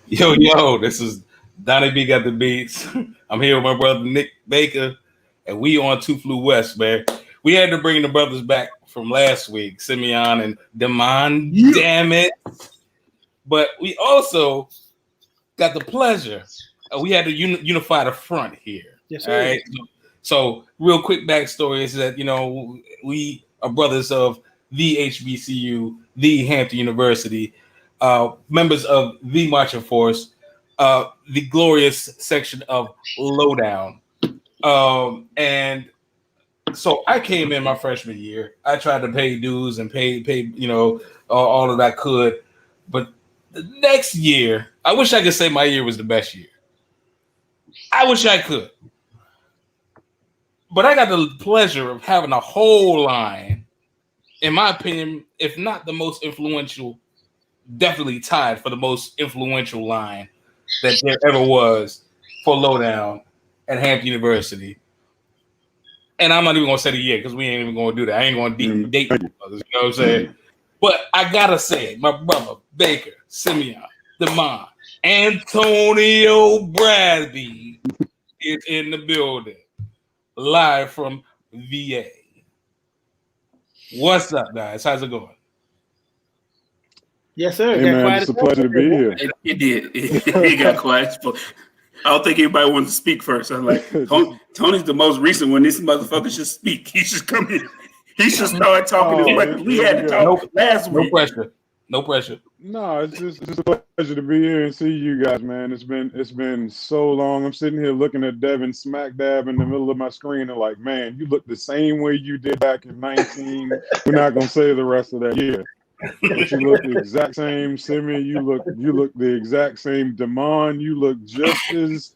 Yo, this is Donnie B got the beats. I'm here with my brother Nick Baker, and we on Two Flew West, man. We had to bring the brothers back from last week, Simeon and De'Mun, damn it. But we also got the pleasure. We had to unify the front here. Yes, all sir. right. So, real quick backstory is that we are brothers of the HBCU, the Hampton University, members of the Marching Force, the glorious section of Lowdown, and so I came in my freshman year. I tried to pay dues and pay all that I could, but the next year, I wish I could say my year was the best year. I wish I could. But I got the pleasure of having a whole line, in my opinion, if not the most influential, definitely tied for the most influential line that there ever was for Lowdown at Hampton University. And I'm not even going to say the year because we ain't even going to do that. I ain't going to date you know what I'm saying? But I got to say it. My brother, Baker, Simeon, De'Mun, Antonio Bradby is in the building. Live from VA. What's up, guys? How's it going? Yes, sir. Hey, man, it's a pleasure to be here. It did. It got quiet. I don't think anybody wanted to speak first. I'm like, Tony's the most recent one. This motherfucker should speak. He should come in. He should start talking. We had to talk last week. No pressure. No, it's just a pleasure to be here and see you guys, man. It's been so long. I'm sitting here looking at Devin smack dab in the middle of my screen and like, man, you look the same way you did back in 19. We're not gonna say the rest of that year. But you look the exact same. Simeon, you look the exact same. De'Mun, you look just as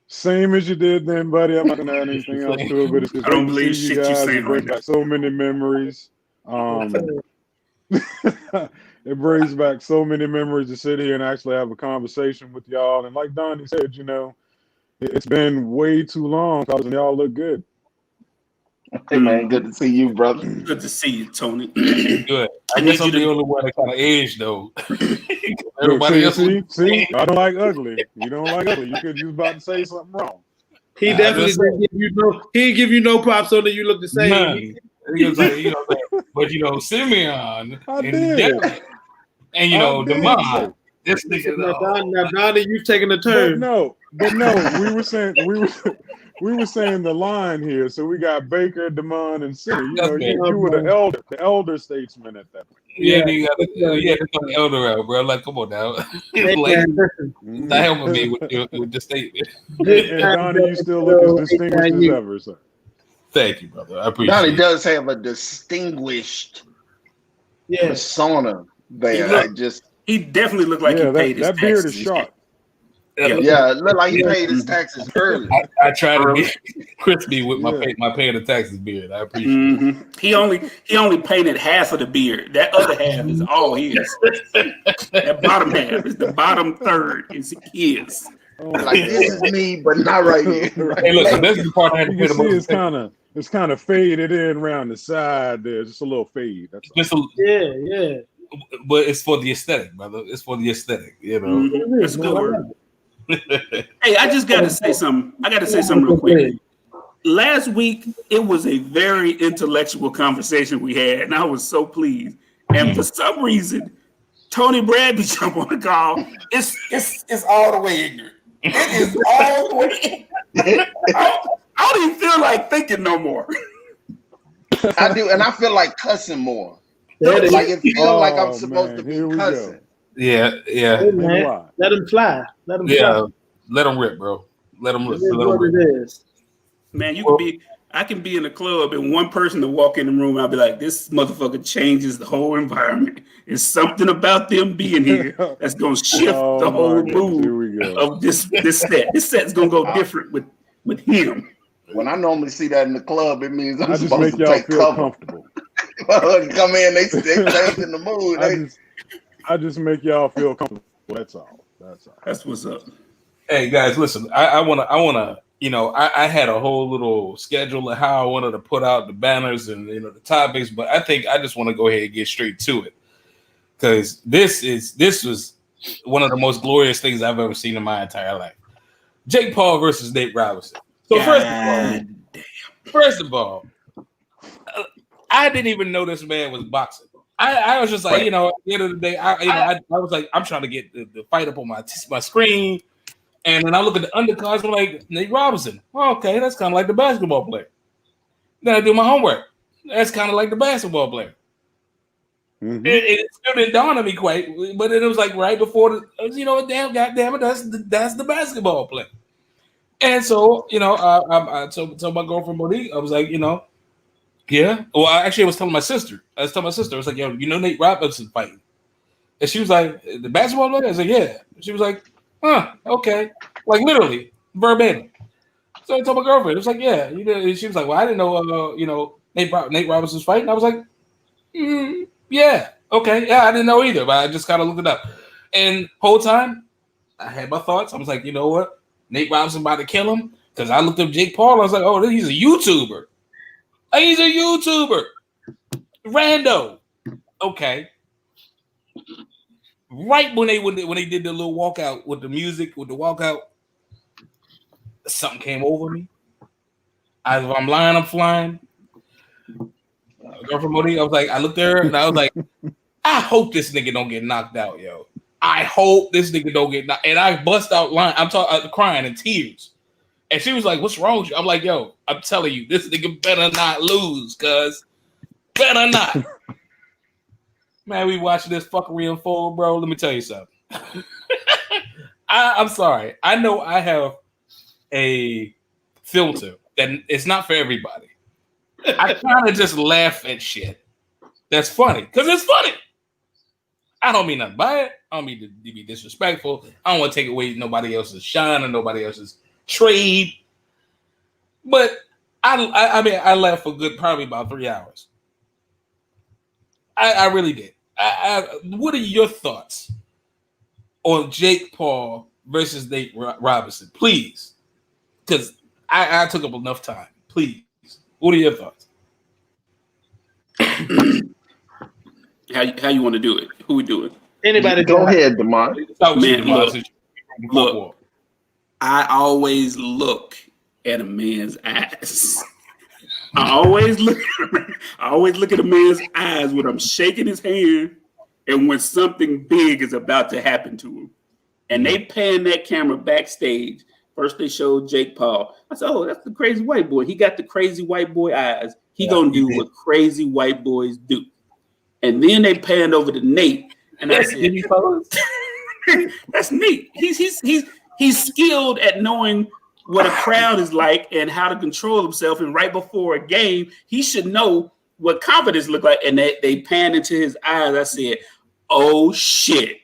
same as you did then, buddy. I'm not gonna add anything else to it, but it's I don't believe shit you're saying right now. So many memories. It brings back so many memories to sit here and actually have a conversation with y'all. And like Donnie said, it's been way too long, and y'all look good. Hey, man, good to see you, brother. Good to see you, Tony. Good. I guess I'm the only one that kind of aged, though. Everybody else. See, I don't like ugly. You don't like ugly. You was about to say something wrong. He definitely didn't give you no. He didn't give you no props on that you look the same. He was like, but Simeon and De'Mun. This nigga. Now, Donnie, you've taken a turn. But no, we were saying the line here. So we got Baker, De'Mun, and Simeon. You were the elder statesman at that point. Yeah, you got the elder out, bro. Like, come on now. Not helping me with the statement. And Donnie, you still look as distinguished as ever, sir. Thank you, brother. I appreciate Donnie it. does have a distinguished persona there. He definitely looked like he paid his taxes. That beard is sharp. Yeah, it looked like he paid his taxes early. I try to be crispy with my paying the taxes beard. I appreciate it. He only painted half of the beard. That other half is all his. That bottom half is the bottom third is his. Like, this is me, but not right here. Hey, look, this is the part I had to you can see it's kind of faded in around the side there, just a little fade. That's yeah. But it's for the aesthetic, brother. It's for the aesthetic, That's a good word. Hey, I just got to say something. I got to say something real quick. Last week, it was a very intellectual conversation we had, and I was so pleased. And for some reason, Tony Bradby jumped on the call. It's all the way ignorant. It is all the way. I don't even feel like thinking no more. I do, and I feel like cussing more. Like it feels like I'm supposed to be cussing. Yeah. Hey, man, let him fly. Let him fly. Let him rip, bro. Let him rip. It is. Man, I can be in a club and one person to walk in the room, I'll be like, this motherfucker changes the whole environment. It's something about them being here that's gonna shift the whole mood of this set. This set's gonna go different with him. When I normally see that in the club, it means I'm supposed make to y'all take feel cover. Comfortable. Come in, they changing the mood. I just make y'all feel comfortable. That's all. That's what's up. Hey guys, listen. I wanna. I had a whole little schedule of how I wanted to put out the banners and the topics, but I think I just want to go ahead and get straight to it because this was one of the most glorious things I've ever seen in my entire life. Jake Paul versus Nate Robinson. So first of all, I didn't even know this man was boxing. I was just like, you know, at the end of the day, I was like, I'm trying to get the fight up on my screen. And then I look at the undercards, I'm like, Nate Robinson. Well, okay, that's kind of like the basketball player. Then I do my homework. That's kind of like the basketball player. Mm-hmm. It still didn't dawn on me quite, but it was like right before you know, goddamn it, that's the basketball player. And so, you know, I told my girlfriend Monique, I was like, you know, yeah. Well, I was telling my sister. I was like, yo, you know Nate Robinson fighting. And she was like, the basketball player? I was like, yeah. She was like, huh, okay. Like literally, verbatim. So I told my girlfriend, it was like, yeah. You know, she was like, well, I didn't know, you know, Nate Robinson's fighting. I was like, yeah, okay. Yeah, I didn't know either, but I just kind of looked it up. And whole time, I had my thoughts. I was like, you know what? Nate Robinson about to kill him. Because I looked up Jake Paul. I was like, oh, he's a YouTuber. He's a YouTuber. Rando. Okay. Right when they did the little walkout with the music, with the walkout, something came over me. Either I'm lying, I'm flying. Girlfriend Monique, I was like, I looked at her and I was like, I hope this nigga don't get knocked out, yo. I hope this nigga don't get knocked. And I bust out lying. I'm crying in tears. And she was like, what's wrong with you? I'm like, yo, I'm telling you, this nigga better not lose, cuz. Better not. Man, we watching this fuckery unfold, bro. Let me tell you something. I'm sorry. I know I have a filter that it's not for everybody. I kind of just laugh at shit that's funny because it's funny. I don't mean nothing by it. I don't mean to be disrespectful. I don't want to take away nobody else's shine or nobody else's trade. But I mean, I laughed for good probably about 3 hours. I really did. What are your thoughts on Jake Paul versus Nate Robinson? Please. Because I took up enough time. Please. What are your thoughts? How you want to do it? Who we doing? Anybody? Go ahead, De'Mun. Man, look, I always look at a man's eyes. I always look at a man's eyes when I'm shaking his hand and when something big is about to happen to him. And they pan that camera backstage. First they showed Jake Paul. I said, oh, that's the crazy white boy. He got the crazy white boy eyes. He gonna do what crazy white boys do. And then they panned over to Nate. And I said, that's Nate. He's skilled at knowing what a crowd is like and how to control himself. And right before a game, he should know what confidence look like. And they panned into his eyes. I said, oh shit,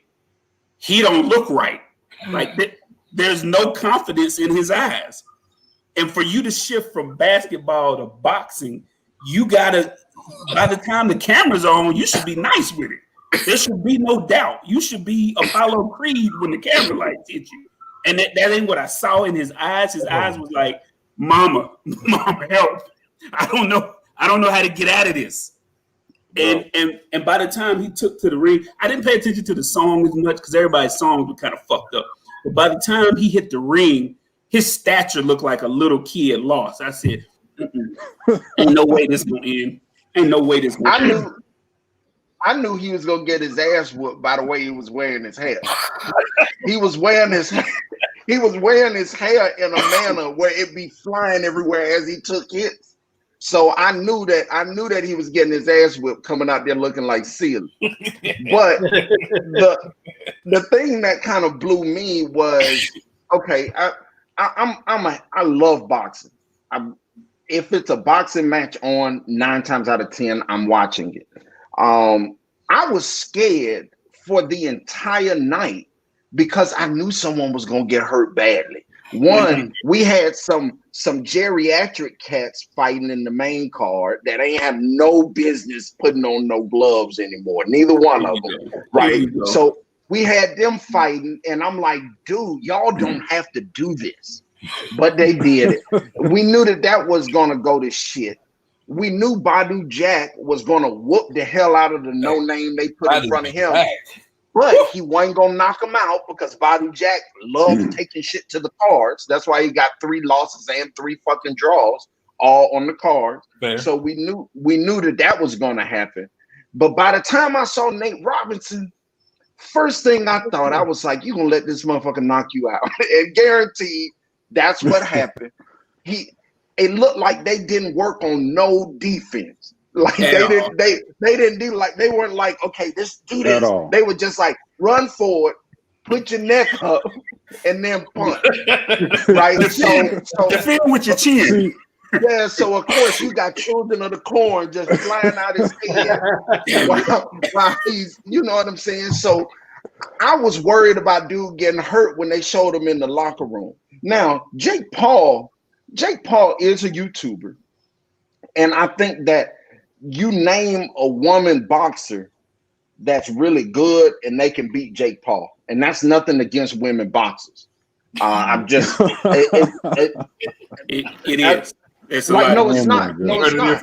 he don't look right. Like there's no confidence in his eyes. And for you to shift from basketball to boxing, you gotta, by the time the camera's on, you should be nice with it. There should be no doubt. You should be Apollo Creed when the camera lights hit you. And that ain't what I saw in his eyes. His eyes was like, mama, help. I don't know how to get out of this. And by the time he took to the ring, I didn't pay attention to the song as much because everybody's songs were kind of fucked up. But by the time he hit the ring, his stature looked like a little kid lost. I said, ain't no way this gonna end. Ain't no way this gonna end. I knew he was gonna get his ass whooped by the way he was wearing his hair. He was wearing his hair in a manner where it be flying everywhere as he took hits. So I knew that he was getting his ass whipped coming out there looking like Seal. But the thing that kind of blew me was, okay, I love boxing. If it's a boxing match on, 9 times out of 10, I'm watching it. I was scared for the entire night because I knew someone was gonna get hurt badly. One, we had some geriatric cats fighting in the main card that ain't have no business putting on no gloves anymore. Neither one of them, right? So we had them fighting, and I'm like, dude, y'all don't have to do this, but they did it. We knew that was gonna go to shit. We knew Badu Jack was gonna whoop the hell out of the no name they put in front of him. But he wasn't gonna knock him out because Bobby Jack loved taking shit to the cards. That's why he got 3 losses and 3 fucking draws all on the cards. Fair. So we knew that was gonna happen. But by the time I saw Nate Robinson, first thing I thought, I was like, you gonna let this motherfucker knock you out. And guaranteed that's what happened. It looked like they didn't work on no defense. Like they didn't do like they weren't like, okay, do this. They were just like run forward, put your neck up, and then punch. Right? So defend with your chin. Yeah, so of course you got Children of the Corn just flying out his head while he's, you know what I'm saying? So I was worried about dude getting hurt when they showed him in the locker room. Now, Jake Paul is a YouTuber. And I think that you name a woman boxer that's really good and they can beat Jake Paul. And that's nothing against women boxers. I'm just it is. It's like, no, it's not. No, it's not.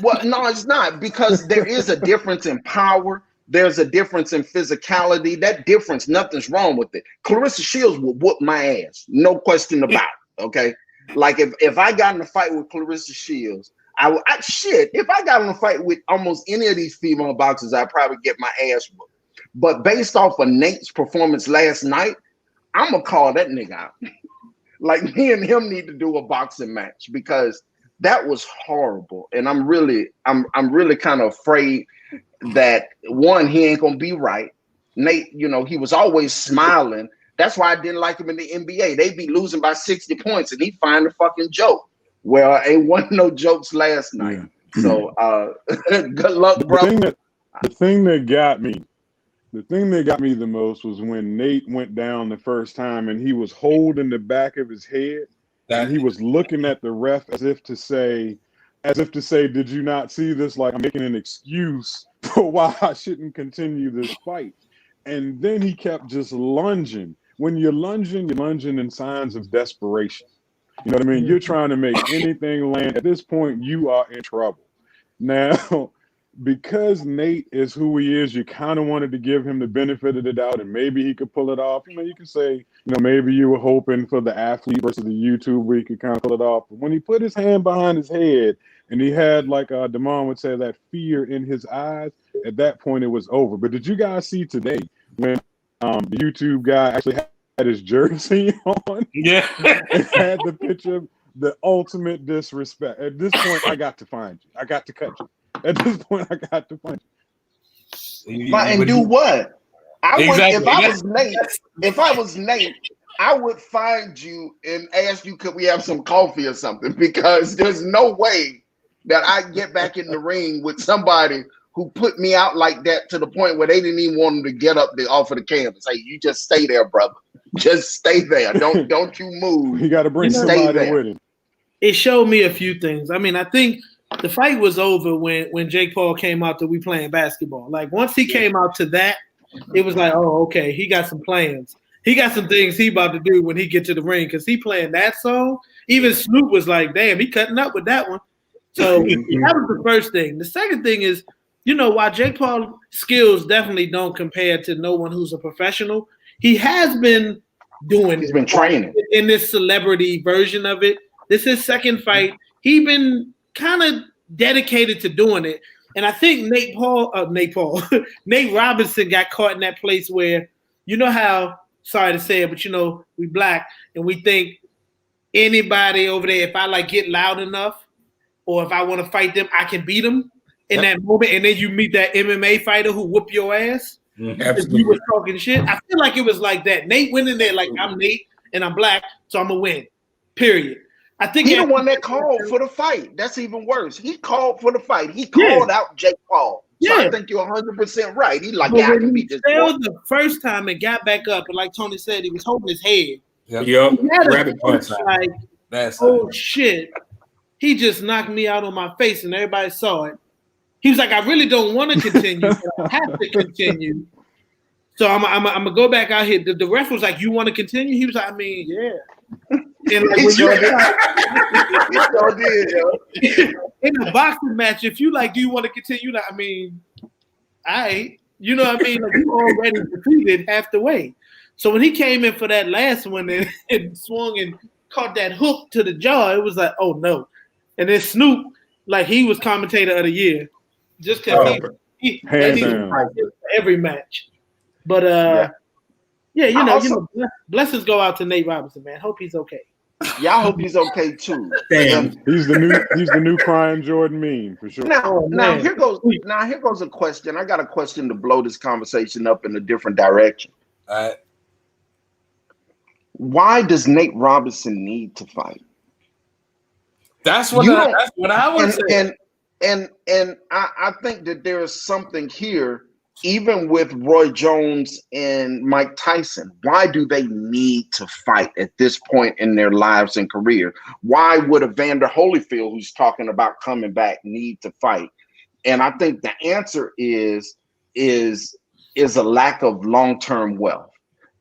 Well, no, it's not, because there is a difference in power. There's a difference in physicality. That difference, nothing's wrong with it. Clarissa Shields will whoop my ass, no question about it. Okay, like if I got in a fight with Clarissa Shields, if I got in a fight with almost any of these female boxers, I'd probably get my ass whooped. But based off of Nate's performance last night, I'm gonna call that nigga out. Like, me and him need to do a boxing match because that was horrible. And I'm really kind of afraid that, one, he ain't gonna be right. Nate, you know, he was always smiling. That's why I didn't like him in the NBA. They'd be losing by 60 points and he'd find a fucking joke. Well, ain't wasn't no jokes last night. Yeah. So good luck, bro. The thing that got me the most was when Nate went down the first time and he was holding the back of his head and he was looking at the ref as if to say, did you not see this? Like, I'm making an excuse for why I shouldn't continue this fight. And then he kept just lunging. When you're lunging in signs of desperation. You know what I mean? You're trying to make anything land. At this point, you are in trouble. Now, because Nate is who he is, you kind of wanted to give him the benefit of the doubt and maybe he could pull it off. You know, you can say, you know, maybe you were hoping for the athlete versus the YouTube where he could kind of pull it off. But when he put his hand behind his head and he had, like De'Mun would say, that fear in his eyes, at that point it was over. But did you guys see today when the YouTube guy actually had his jersey on? Yeah. And had the picture of the ultimate disrespect. At this point, I got to find you. I got to cut you. At this point, I got to find you. And do what? If I was Nate, I would find you and ask you, could we have some coffee or something? Because there's no way that I get back in the ring with somebody who put me out like that to the point where they didn't even want him to get up off of the canvas. Hey, you just stay there, brother. Just stay there. Don't you move. You got to bring somebody with him. It showed me a few things. I mean, I think the fight was over when Jake Paul came out to We Playing Basketball. Like, once he came out to that, it was like, oh, okay, he got some plans. He got some things he about to do when he get to the ring, because he playing that song. Even Snoop was like, damn, he cutting up with that one. So that was the first thing. The second thing is, you know, while Jake Paul's skills definitely don't compare to no one who's a professional, he has been doing He's been training in this celebrity version of it. This is his second fight. He been kind of dedicated to doing it. And I think Nate Robinson got caught in that place where, you know how, sorry to say it, but you know, we black and we think anybody over there, if I like get loud enough or if I want to fight them, I can beat them in that moment. And then you meet that MMA fighter who whoop your ass. Absolutely. You was talking shit. I feel like it was like that. Nate went in there like, I'm Nate and I'm black, so I'm gonna win. Period. I think he the one that called for the fight. That's even worse. He called for the fight. He called out Jake Paul. So I think you're 100% right. He like, I can beat this boy. The first time and got back up, and like Tony said, he was holding his head. Yep. Like, oh shit. He just knocked me out on my face and everybody saw it. He was like, I really don't want to continue, but I have to continue. So I'm gonna go back out here. The ref was like, you want to continue? He was like, I mean, yeah. And like, in a boxing match, if you like, do you want to continue? I mean, all right. You know what I mean? Like you already defeated half the way. So when he came in for that last one and swung and caught that hook to the jaw, it was like, oh no. And then Snoop, like he was commentator of the year, just because he every match. But blessings go out to Nate Robinson, man. Hope he's okay. Yeah, I hope he's okay too. Damn, he's the new crying Jordan meme for sure. Now here goes a question. I got a question to blow this conversation up in a different direction. Why does Nate Robinson need to fight? That's what I would say. And I think that there is something here, even with Roy Jones and Mike Tyson. Why do they need to fight at this point in their lives and career? Why would Evander Holyfield, who's talking about coming back, need to fight? And I think the answer is a lack of long-term wealth.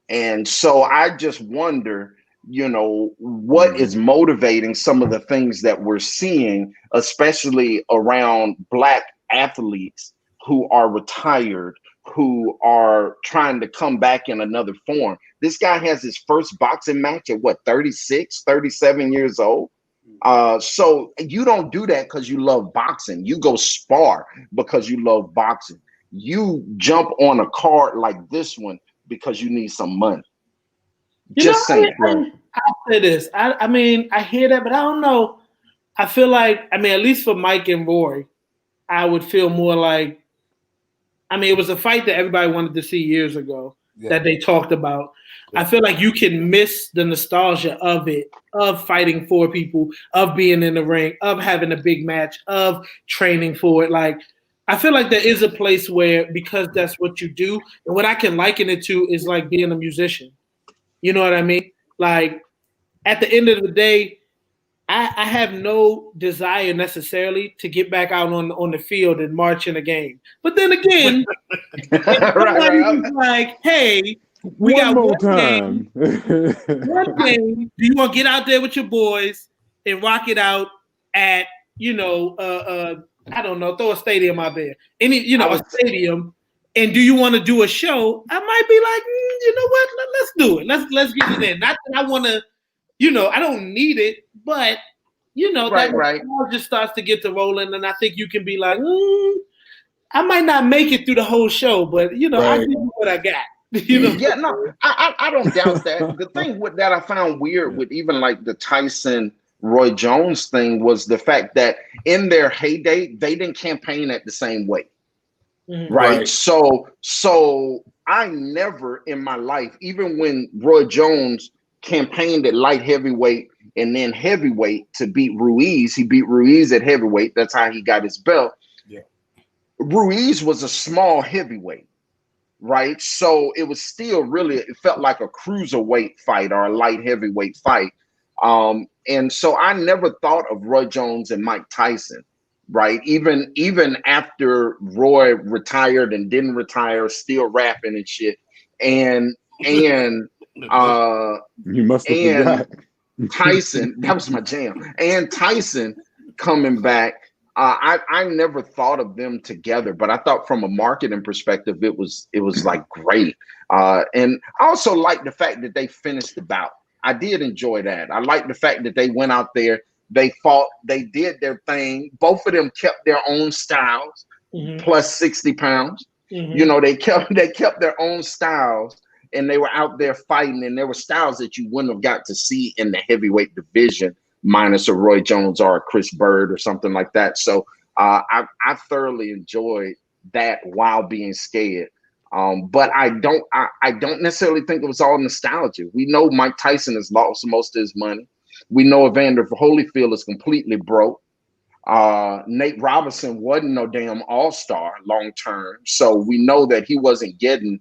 And so I just wonder, what is motivating some of the things that we're seeing, especially around Black athletes who are retired, who are trying to come back in another form. This guy has his first boxing match at 36, 37 years old. So you don't do that because you love boxing. You go spar because you love boxing. You jump on a card like this one because you need some money. Just saying. I'll say this. I mean, I hear that, but I don't know. I feel like, at least for Mike and Roy, I would feel more like, it was a fight that everybody wanted to see years ago that they talked about. I feel like you can miss the nostalgia of it, of fighting for people, of being in the ring, of having a big match, of training for it. Like, I feel like there is a place where, because that's what you do, and what I can liken it to is like being a musician. You know what I mean? Like, at the end of the day, I have no desire necessarily to get back out on the field and march in a game. But then again, somebody's like, hey, we got one time. One game. Do you want to get out there with your boys and rock it out at, I don't know, throw a stadium out there. A stadium. And do you want to do a show? I might be like, you know what? Let's do it. Let's get it in. Not that I want to, I don't need it, but that just starts to get to rolling, and I think you can be like, I might not make it through the whole show, but I give you what I got. Yeah, no, I don't doubt that. The thing with that I found weird with even like the Tyson Roy Jones thing was the fact that in their heyday they didn't campaign at the same way. Mm-hmm. Right. So I never in my life, even when Roy Jones campaigned at light heavyweight and then heavyweight to beat Ruiz, he beat Ruiz at heavyweight. That's how he got his belt. Yeah. Ruiz was a small heavyweight, right? So it was still it felt like a cruiserweight fight or a light heavyweight fight. And so I never thought of Roy Jones and Mike Tyson. Right. Even after Roy retired and didn't retire, still rapping and shit. And you must have forgot. Tyson, that was my jam. And Tyson coming back. I never thought of them together, but I thought from a marketing perspective, it was like great. And I also like the fact that they finished the bout. I did enjoy that. I like the fact that they went out there. They fought, they did their thing. Both of them kept their own styles, plus 60 pounds. Mm-hmm. They kept their own styles, and they were out there fighting, and there were styles that you wouldn't have got to see in the heavyweight division, minus a Roy Jones or a Chris Bird or something like that. So I thoroughly enjoyed that while being scared. But I don't necessarily think it was all nostalgia. We know Mike Tyson has lost most of his money. We know Evander Holyfield is completely broke. Nate Robinson wasn't no damn all-star long term. So we know that he wasn't getting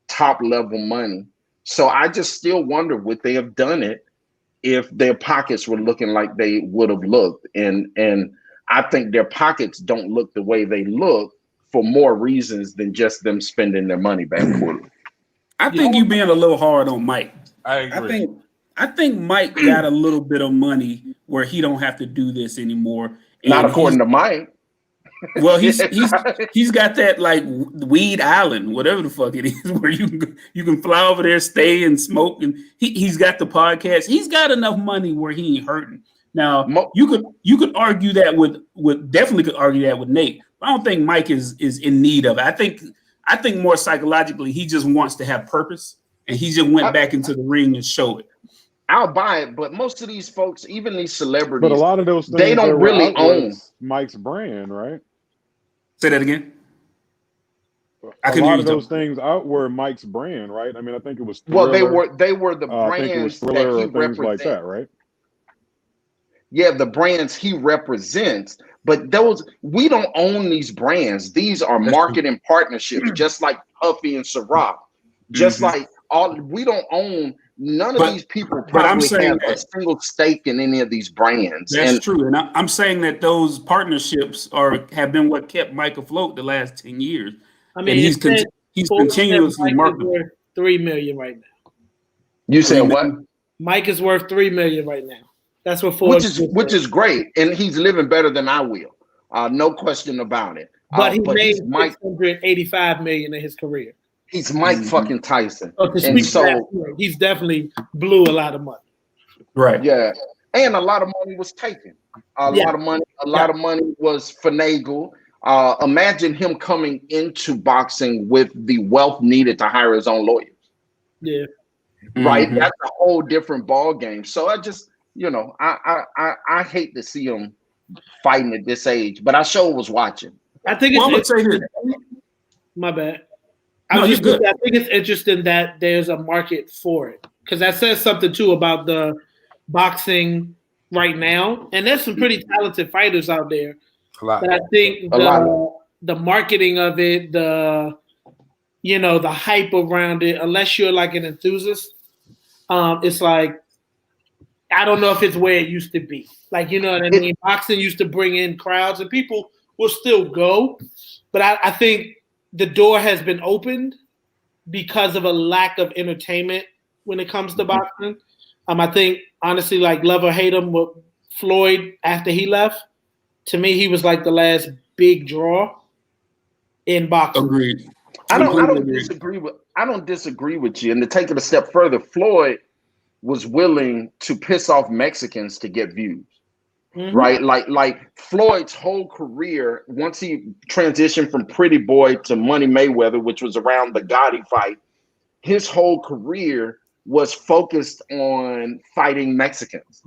top level money. So I just still wonder, would they have done it if their pockets were looking like they would have looked? And I think their pockets don't look the way they look for more reasons than just them spending their money back quarterly. I think you being a little hard on Mike. I agree. I think Mike got a little bit of money where he don't have to do this anymore. Not according to Mike. Well, he's got that like Weed Island, whatever the fuck it is, where you can fly over there, stay and smoke, and he's got the podcast. He's got enough money where he ain't hurting. Now you could argue that with definitely could argue that with Nate. I don't think Mike is in need of it. I think more psychologically he just wants to have purpose, and he just went back into the ring and show it. I'll buy it, but most of these folks, even these celebrities, but a lot of those things they don't really own Mike's brand, right? Say that again. A lot of those things outward Mike's brand, right? I mean, I think it was Thriller. Well, they were the brands that he represents, like that, right? Yeah, the brands he represents, but we don't own these brands. These are marketing partnerships, just like Puffy and Ciroc, just like we don't own. None of these people probably have a single stake in any of these brands. That's true, and I'm saying that those partnerships have been what kept Mike afloat the last 10 years. I mean, and he's continuously marketing. $3 million right now. You said what? Mike is worth $3 million right now. That's what Forbes which is great, and he's living better than I will. No question about it. But he made $685 million in his career. He's Mike fucking Tyson. And so he's definitely blew a lot of money. Right. Yeah. And a lot of money was taken. A lot of money was finagled. Imagine him coming into boxing with the wealth needed to hire his own lawyers. Yeah. Right. That's a whole different ball game. So I just, I hate to see him fighting at this age, but I sure was watching. I think my bad. I think it's interesting that there's a market for it, because that says something too about the boxing right now. And there's some pretty talented fighters out there. But I think the marketing of it, the hype around it, unless you're like an enthusiast, it's like, I don't know if it's where it used to be. Like, you know what I mean? Boxing used to bring in crowds and people will still go. But I think the door has been opened because of a lack of entertainment when it comes to boxing. I think, honestly, like, love or hate him with Floyd after he left, to me, he was like the last big draw in boxing. Agreed. I don't disagree with you. And to take it a step further, Floyd was willing to piss off Mexicans to get views. Right? Like Floyd's whole career, once he transitioned from Pretty Boy to Money Mayweather, which was around the Gotti fight, his whole career was focused on fighting Mexicans.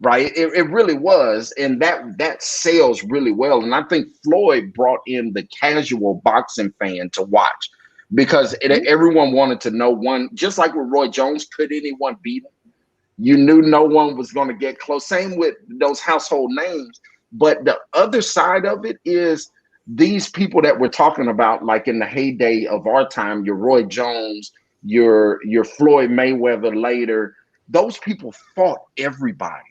Right? It really was. And that sells really well. And I think Floyd brought in the casual boxing fan to watch, because everyone wanted to know one, just like with Roy Jones, could anyone beat him? You knew no one was going to get close. Same with those household names. But the other side of it is these people that we're talking about, like in the heyday of our time, your Roy Jones, your Floyd Mayweather later, those people fought everybody.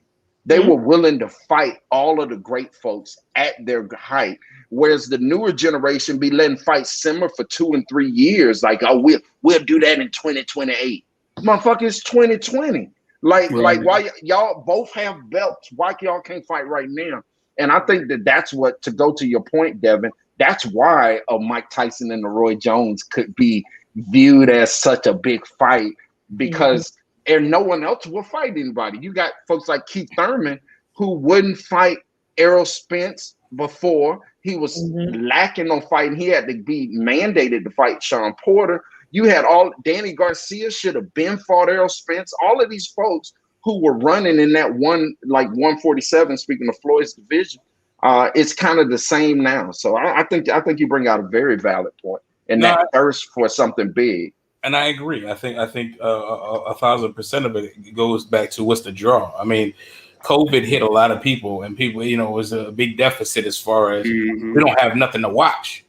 They were willing to fight all of the great folks at their height. Whereas the newer generation be letting fights simmer for 2 and 3 years. Like, oh, we'll do that in 2028. Motherfucker, it's 2020. Like why y'all both have belts? Why y'all can't fight right now? And I think that's what, to go to your point, Devin, that's why a Mike Tyson and a Roy Jones could be viewed as such a big fight, because and no one else will fight anybody. You got folks like Keith Thurman who wouldn't fight Errol Spence before. He was lacking on fighting. He had to be mandated to fight Sean Porter. You had Danny Garcia should have been fought Errol Spence. All of these folks who were running in that 147, speaking of Floyd's division, it's kind of the same now. So I think you bring out a very valid point, and that thirst for something big. And I agree. I think 1,000% of it goes back to what's the draw. I mean, COVID hit a lot of people, and people, it was a big deficit as far as we don't have nothing to watch.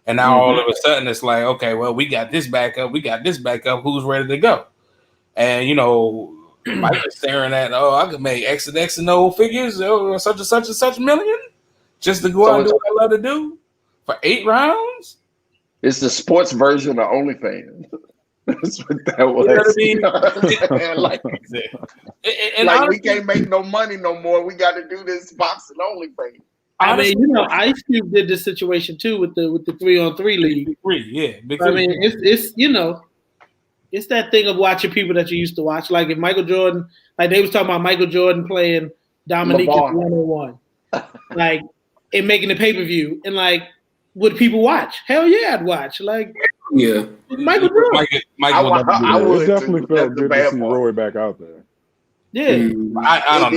And now all of a sudden it's like, okay, well, we got this back up. Who's ready to go? And, Mike is staring at, I could make X and X and O figures, such and such and such million, just to go out and do what I love to do for 8 rounds. It's the sports version of OnlyFans. That's what that was. You know what I mean? Like, we can't make no money no more. We got to do this boxing OnlyFans. I mean, Ice Cube did this situation too with the 3-on-3 league. Big I mean, it's that thing of watching people that you used to watch. Like if Michael Jordan, like they was talking about Michael Jordan playing Dominique one-on-one, like and making the pay-per-view, and like would people watch? Hell yeah, I'd watch. Like Michael Jordan. I would definitely felt good to see Roy back out there. Yeah, I don't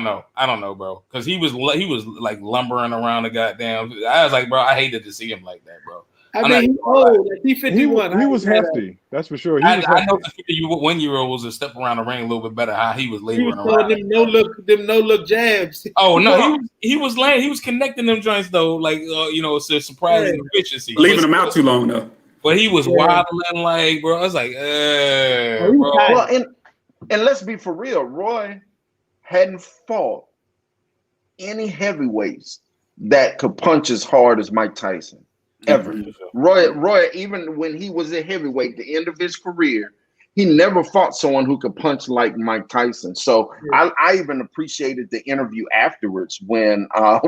know. I don't know, bro. Because he was like lumbering around the goddamn. I was like, bro, I hated to see him like that, bro. I mean, he's old. Like, he's 51. He was hefty. That's for sure. I know the 51-year-old was a step around the ring a little bit better. How he was laboring around. Them no look jabs. Oh no, he was laying. He was connecting them joints though, like it's a surprising efficiency. Leaving them out too long though. But he was wilding like, bro. I was like, bro. Well, and let's be for real. Roy hadn't fought any heavyweights that could punch as hard as Mike Tyson. Ever. Roy, even when he was a heavyweight, the end of his career, he never fought someone who could punch like Mike Tyson. So I even appreciated the interview afterwards when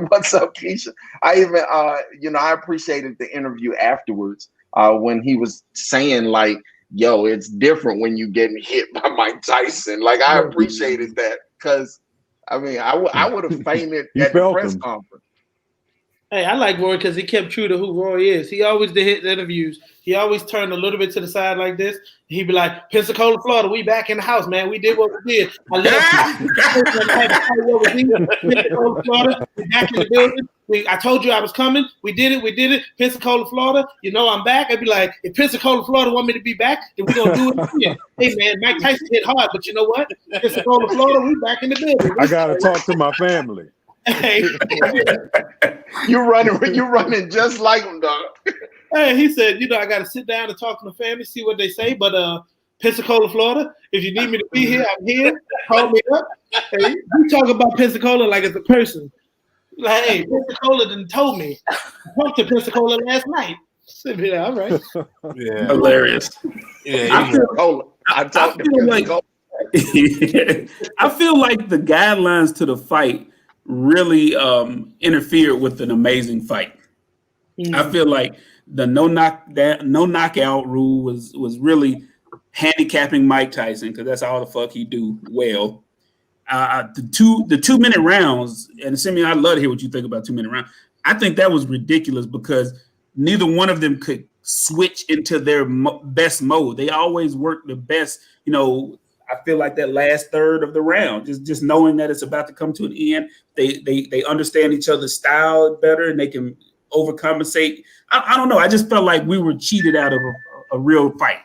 what's up, Keisha? I appreciated the interview afterwards when he was saying like, yo, it's different when you getting hit by Mike Tyson. Like I appreciated that because I mean I would have fainted at the press conference. Hey, I like Roy because he kept true to who Roy is. He always did his interviews. He always turned a little bit to the side like this. He'd be like, Pensacola, Florida, we back in the house, man. We did what we did. I love Pensacola, Florida, we back in the building. I told you I was coming. We did it. Pensacola, Florida, I'm back. I'd be like, if Pensacola, Florida want me to be back, then we're going to do it again. Hey, man, Mike Tyson hit hard, but you know what? Pensacola, Florida, we back in the building. I got to talk to my family. Hey, you're running just like him, dog. Hey, he said, I got to sit down and talk to my family, see what they say. But Pensacola, Florida, if you need me to be here, I'm here. Call me up. Hey, you talk about Pensacola like it's a person. Like, hey, Pensacola done told me. I talked to Pensacola last night. So, yeah, all right. Yeah, hilarious. Yeah, I feel like the guidelines to the fight really interfered with an amazing fight. I feel like the no knockout rule was really handicapping Mike Tyson because that's all the fuck he do well. The 2 minute rounds, and Simeon, I'd love to hear what you think about 2 minute rounds. I think that was ridiculous because neither one of them could switch into their best mode. They always work the best, I feel like that last third of the round, just knowing that it's about to come to an end, they understand each other's style better and they can overcompensate. I don't know. I just felt like we were cheated out of a real fight.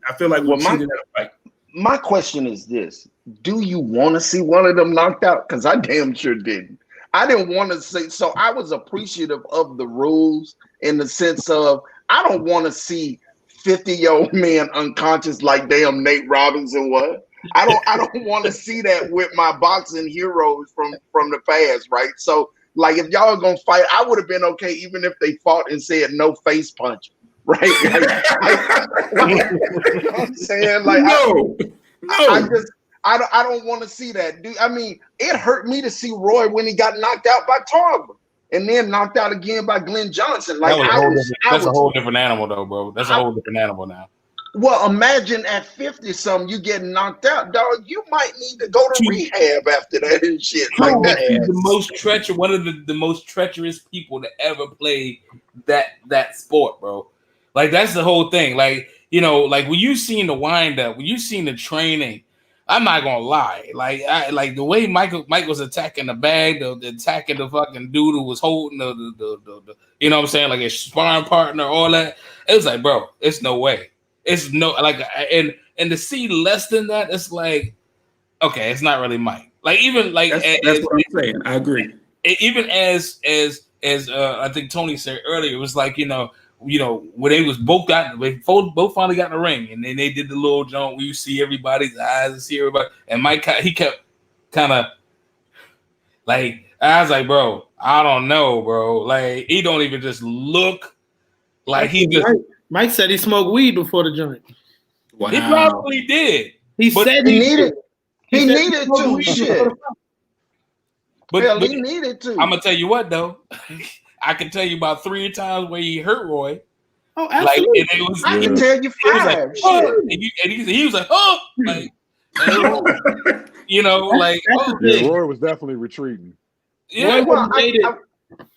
I feel like we're cheated out of a fight. My question is this: do you want to see one of them knocked out? Because I damn sure didn't. I didn't want to see. So I was appreciative of the rules in the sense of I don't want to see 50-year-old men unconscious like damn Nate Robinson was. I don't want to see that with my boxing heroes from the past, right? So, like, if y'all are gonna fight, I would have been okay even if they fought and said no face punch, right? You know what I'm saying? Like, no. I don't want to see that, dude. I mean, it hurt me to see Roy when he got knocked out by Tarver and then knocked out again by Glenn Johnson. Like, that's a whole different animal, though, bro. That's a whole different animal now. Well, imagine at 50-something, you getting knocked out, dog. You might need to go to rehab after that and shit. Like that. One of the most treacherous people to ever play that sport, bro. Like, that's the whole thing. Like, like when you seen the wind up, when you seen the training, I'm not gonna lie. Like the way Mike was attacking the bag, attacking the fucking dude who was holding the you know what I'm saying, like his sparring partner, all that. It was like, bro, it's no way. It's no and to see less than that, it's like, okay, it's not really Mike. Like even like that's what I'm saying. I agree. Even as I think Tony said earlier, it was like when they was both finally got in the ring, and then they did the little jump where you see everybody's eyes and see everybody. And Mike, he kept kind of like, I was like, bro, I don't know, bro. Like, he don't even just look like he just. Mike said he smoked weed before the joint. Wow. He probably did. He said he needed. He needed to. Shit. But, Hell, but he needed to. I'm gonna tell you what though. I can tell you about 3 times where he hurt Roy. Oh, Like, absolutely. and it was, I can tell you it was like, 5. oh, Shit. he was like, oh, like, and it was, you know, like, That's oh, the thing. Yeah, Roy was definitely retreating. yeah. Roy Well, wouldn't have made it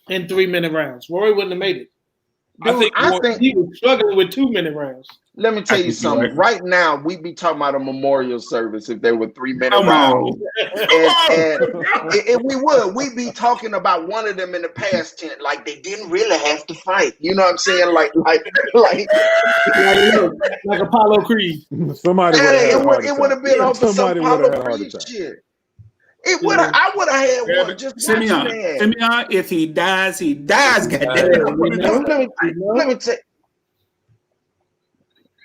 in 3-minute rounds. Roy wouldn't have made it. Dude, I think He was struggling with 2-minute rounds. let me tell you think you're something. right. Right now, we'd be talking about a memorial service if there were 3-minute Come rounds. on. And if we would, we'd be talking about one of them in the past tense, like they didn't really have to fight. You know what I'm saying? Like Like Apollo Creed. Somebody would have had a heart it would have attack. been off of some Somebody would Apollo have had a heart Creed attack. shit. It would have. I would have had one. Just watching that. Simeon, if he dies, he dies. Goddamn. Let me tell.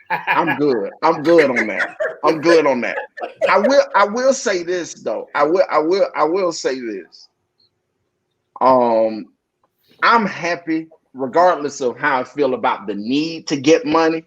I'm good. I'm good on that. I'm good on that. I will say this though. I will say this. I'm happy, regardless of how I feel about the need to get money.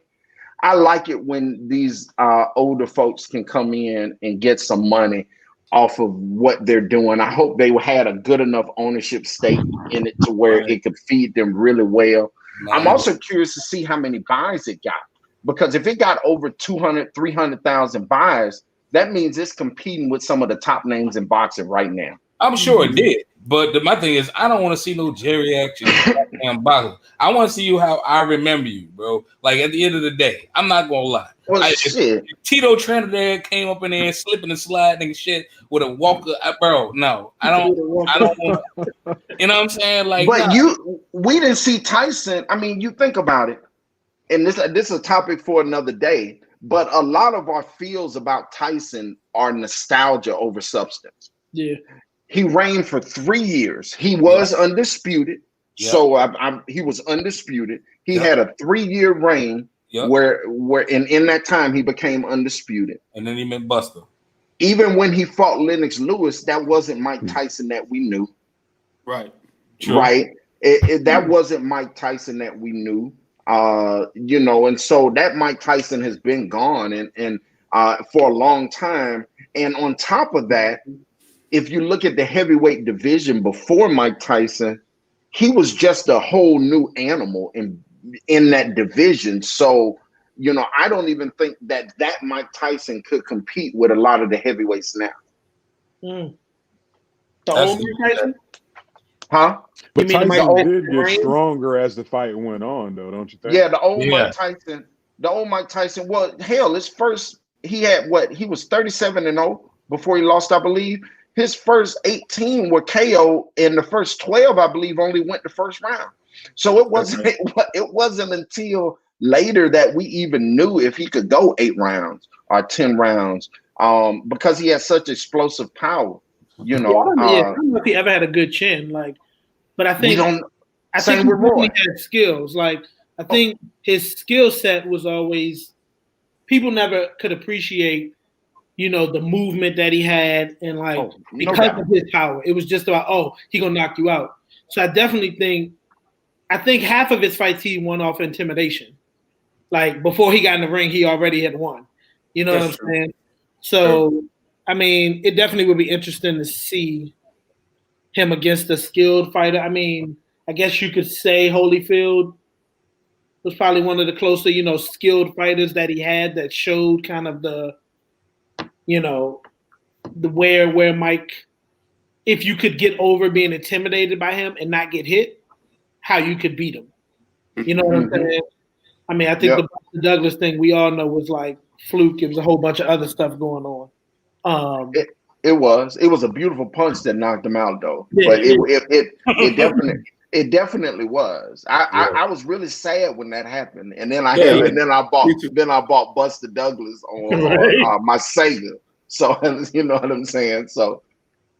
I like it when these older folks can come in and get some money off of what they're doing. I hope they had a good enough ownership stake in it to where it could feed them really well. I'm also curious to see how many buys it got, because if it got over 200, 300,000 buys, that means it's competing with some of the top names in boxing right now. I'm sure it did. But my thing is, I don't want to see no geriatric boxing. I want to see you how I remember you, bro. Like at the end of the day, I'm not gonna lie. Well, shit. If Tito Trinidad came up in there and slipping and sliding and shit with a walker, bro. No, I don't want. You know what I'm saying? Like, but we didn't see Tyson. I mean, you think about it, and this is a topic for another day. But a lot of our feels about Tyson are nostalgia over substance. Yeah. He reigned for 3 years. He was undisputed. Yeah. So he was undisputed. He had a 3-year reign where in that time he became undisputed. And then he met Buster. Even when he fought Lennox Lewis, that wasn't Mike Tyson that we knew. Right. True. Right. That wasn't Mike Tyson that we knew. And so that Mike Tyson has been gone and for a long time. And on top of that, if you look at the heavyweight division before Mike Tyson, he was just a whole new animal in that division. So, I don't even think that Mike Tyson could compete with a lot of the heavyweights now. The old Mike Tyson? Huh? But Tyson did get stronger as the fight went on, though, don't you think? Yeah, the old Mike Tyson. Well, hell, his first, he had what? He was 37-0 before he lost, I believe. His first 18 were KO, and the first 12, I believe, only went the first round. So it wasn't until later that we even knew if he could go 8 rounds or 10 rounds, because he had such explosive power. I don't know if he ever had a good chin, but I think he really had skills. Like I think his skill set was always, people never could appreciate, the movement that he had, and because of his power, it was just about, he gonna knock you out. So I definitely think half of his fights he won off intimidation. Like before he got in the ring, he already had won. You know what I'm saying? So I mean, it definitely would be interesting to see him against a skilled fighter. I mean, I guess you could say Holyfield was probably one of the closer, skilled fighters that he had that showed kind of the where Mike, if you could get over being intimidated by him and not get hit, how you could beat him. You know what I'm saying? I mean, I think the Buster Douglas thing we all know was like fluke. It was a whole bunch of other stuff going on. It was a beautiful punch that knocked him out, though. But it definitely was. I was really sad when that happened, and then I bought Buster Douglas on my Sega. So you know what I'm saying. So,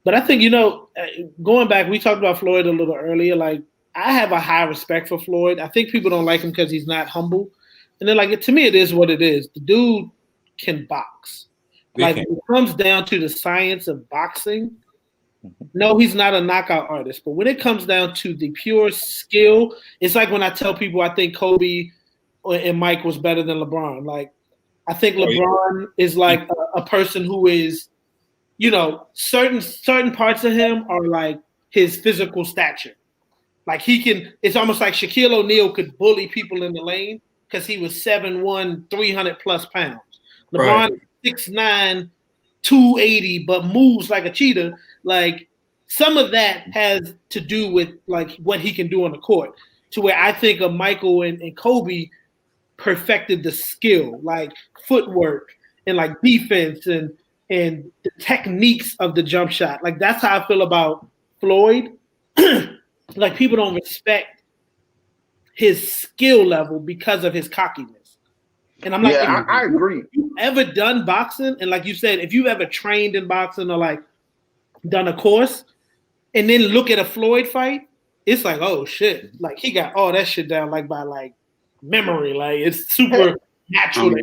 but I think going back, we talked about Floyd a little earlier. Like I have a high respect for Floyd. I think people don't like him because he's not humble, and then to me, it is what it is. The dude can box. When it comes down to the science of boxing, no, he's not a knockout artist. But when it comes down to the pure skill, it's like when I tell people I think Kobe and Mike was better than LeBron. Like, I think LeBron is like a person who is you know, certain parts of him are like his physical stature. Like he can, it's almost like Shaquille O'Neal could bully people in the lane because he was 7'1", 300+ pounds. LeBron is 6'9", 280, but moves like a cheetah. Like some of that has to do with like what he can do on the court. To where I think of Michael and Kobe perfected the skill, like footwork and like defense and the techniques of the jump shot. Like that's how I feel about Floyd. Like people don't respect his skill level because of his cockiness. And I'm like, yeah, I agree. You ever done boxing? And like you said, if you've ever trained in boxing or like done a course and then look at a Floyd fight, it's like, oh shit. Like he got all that shit down like by like memory. Like it's super natural.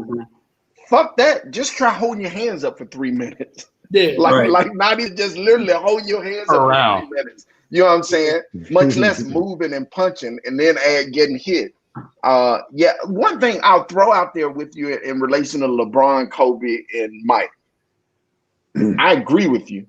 Fuck that. Just try holding your hands up for 3 minutes. Yeah. Like not even just literally holding your hands up for 3 minutes. You know what I'm saying? Much less moving and punching and then getting hit. Yeah, one thing I'll throw out there with you in relation to LeBron, Kobe, and Mike. I agree with you.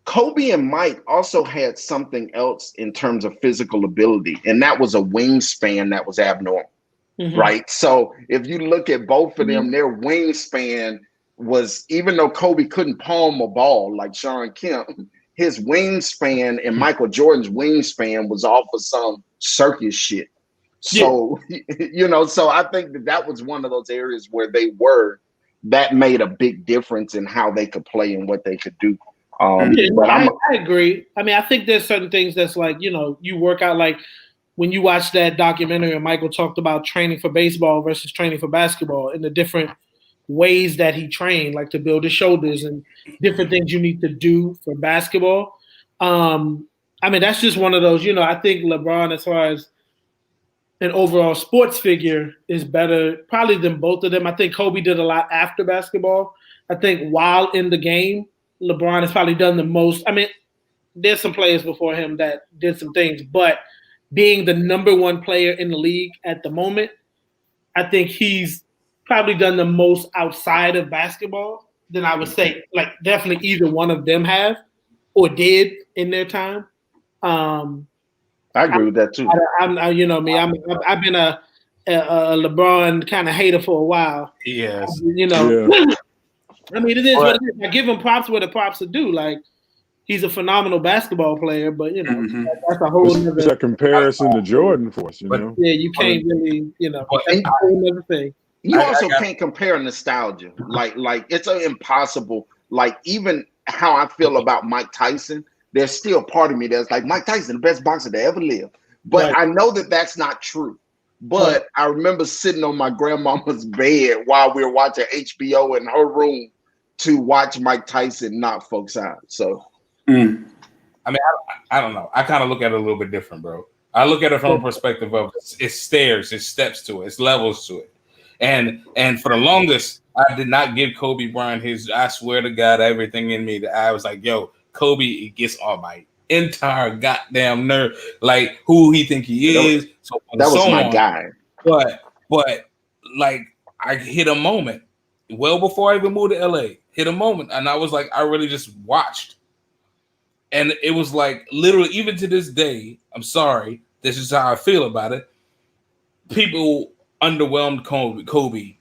Kobe and Mike also had something else in terms of physical ability, and that was a wingspan that was abnormal, right? So if you look at both of them, their wingspan was, even though Kobe couldn't palm a ball like Sean Kemp, his wingspan and Michael Jordan's wingspan was off of some circus shit. So, you know, so I think that was one of those areas where that made a big difference in how they could play and what they could do. But I agree. I mean, I think there's certain things that's like, you know, you work out, like when you watch that documentary and Michael talked about training for baseball versus training for basketball and the different ways that he trained, like to build his shoulders and different things you need to do for basketball. I mean, that's just one of those, you know, I think LeBron, as far as an overall sports figure, is better probably than both of them. I think Kobe did a lot after basketball. I think while in the game, LeBron has probably done the most. I mean, there's some players before him that did some things, but being the number one player in the league at the moment, I think he's probably done the most outside of basketball than I would say, like definitely either one of them have or did in their time. I agree with that too. You know me, I've been a LeBron kind of hater for a while. Yes. You know, I mean, it is what it is. I give him props where the props are due. Like, he's a phenomenal basketball player, but, you know, that's a whole other... It's a comparison to Jordan for us, you know? Yeah, you can't really, you know, that's a whole other thing. You also can't compare nostalgia. Like it's impossible. Like, even how I feel about Mike Tyson, there's still part of me that's like, Mike Tyson, the best boxer to ever live. But I know that that's not true. But I remember sitting on my grandmama's bed while we were watching HBO in her room to watch Mike Tyson knock folks out. So, I mean, I don't know. I kind of look at it a little bit different, bro. I look at it from a perspective of it's stairs, it's steps to it, it's levels to it. And for the longest, I did not give Kobe Bryant his, I swear to God, everything in me that I was like, yo, Kobe gets all my entire goddamn nerve, like who he think he is. So that was my guy. But like I hit a moment well before I even moved to LA. Hit a moment, and I was like, I really just watched, and it was like literally, even to this day, I'm sorry, this is how I feel about it. People underwhelmed Kobe,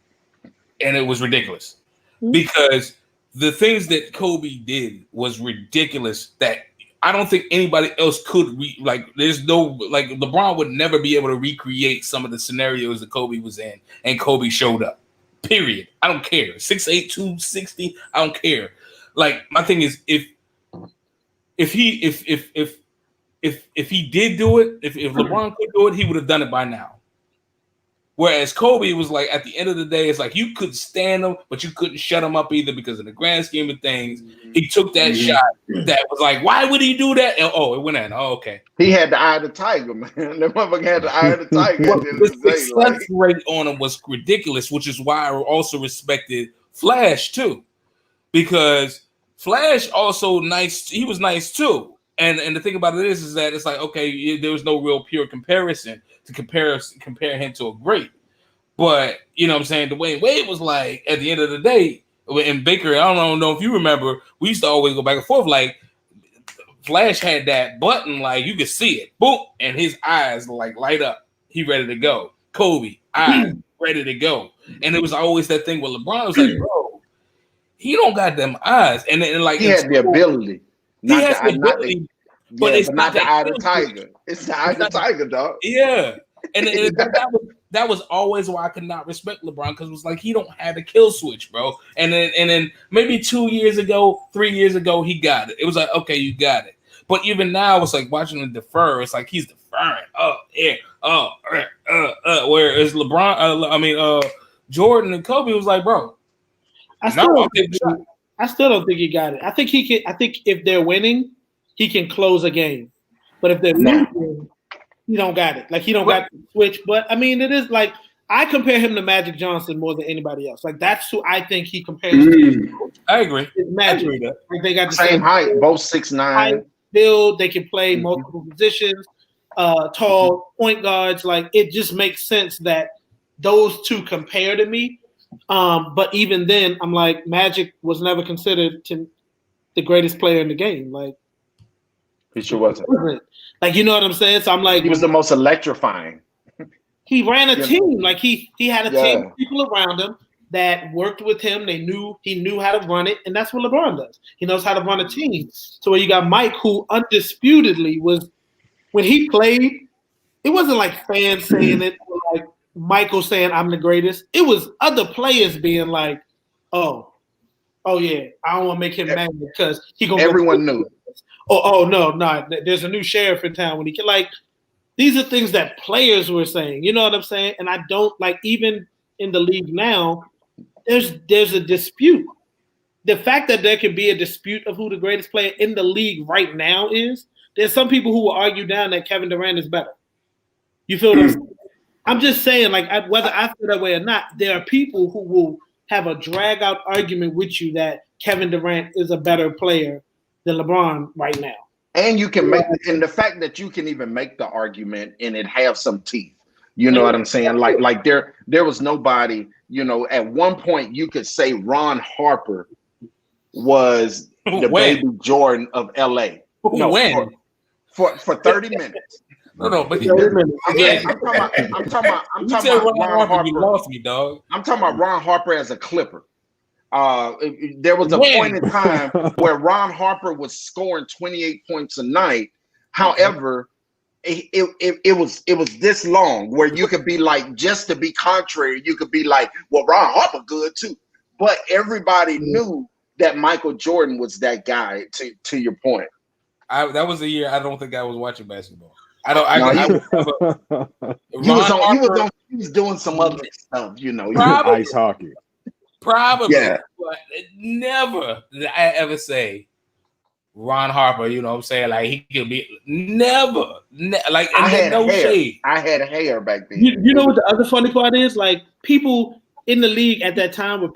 and it was ridiculous because the things that Kobe did was ridiculous that I don't think anybody else could there's no, like, LeBron would never be able to recreate some of the scenarios that Kobe was in, and Kobe showed up. Period. I don't care. 6'8", 260. I don't care. Like, my thing is, if he did do it, if LeBron could do it, he would have done it by now. Whereas Kobe was like, at the end of the day, it's like you could stand him, but you couldn't shut him up either, because in the grand scheme of things, he took that shot that was like, why would he do that? And, it went in. Oh, okay. He had the eye of the tiger, man. That motherfucker had the eye of the tiger. The success rate on him was ridiculous, which is why I also respected Flash too, because Flash also nice. He was nice too. And the thing about it is that it's like, okay, there was no real pure comparison to compare him to a great. But, you know what I'm saying, Dwayne Wade was like, at the end of the day, And Baker, I don't know if you remember, we used to always go back and forth. Like Flash had that button, like you could see it, boom, and his eyes like light up. He ready to go. Kobe, eyes ready to go. And it was always that thing with LeBron. It was like, bro, he don't got them eyes, and like he had the ability. He has the ability, but it's not the eye of the tiger. It's the eye of the tiger, dog. Yeah, and that was always why I could not respect LeBron, because it was like he don't have a kill switch, bro. And then maybe 3 years ago, he got it. It was like, okay, you got it. But even now, it's like watching him defer. It's like he's deferring. Whereas LeBron, Jordan and Kobe was like, bro. I still don't think he got it. I think he can. I think if they're winning, he can close a game. But if they're losing, he don't got it. Like he don't got the switch. But I mean, it is like I compare him to Magic Johnson more than anybody else. Like that's who I think he compares to. I agree. Magic. Like they got the same height, both 6'9". Build. They can play multiple positions. Tall point guards. Like it just makes sense that those two compare to me. But even then, I'm like, Magic was never considered to the greatest player in the game. Like, he sure wasn't. Like, you know what I'm saying? So I'm like, he was the most electrifying. He ran a team. Like he had a team of people around him that worked with him. He knew how to run it, and that's what LeBron does. He knows how to run a team. So where you got Mike, who undisputedly was, when he played, it wasn't like fans saying it, or like Michael saying I'm the greatest. It was other players being like, oh yeah, I don't want to make him mad because he gonna. Everyone knew. Oh no, there's a new sheriff in town. When he can, like, these are things that players were saying. You know what I'm saying? And I don't like, even in the league now, there's a dispute. The fact that there can be a dispute of who the greatest player in the league right now is, there's some people who will argue down that Kevin Durant is better. You feel what I'm saying? I'm just saying, like, whether I feel that way or not, there are people who will have a drag-out argument with you that Kevin Durant is a better player than LeBron right now. And you can make, and the fact that you can even make the argument and it have some teeth. You know what I'm saying? Like there was nobody, you know, at one point you could say Ron Harper was the baby Jordan of LA. No, when? For 30 minutes. No, but I'm talking about Ron Harper. You lost me, dog. I'm talking about Ron Harper as a Clipper. There was a point in time where Ron Harper was scoring 28 points a night. However, it was this long where you could be like, just to be contrary, you could be like, well, Ron Harper good too. But everybody knew that Michael Jordan was that guy. To your point, that was the year I don't think I was watching basketball. He was doing some other stuff, you know. Ice hockey. Probably, but never did I ever say Ron Harper, you know what I'm saying? Like, he could be like, I had no hair. shade. I had hair back then. You know what the other funny part is? Like, people in the league at that time were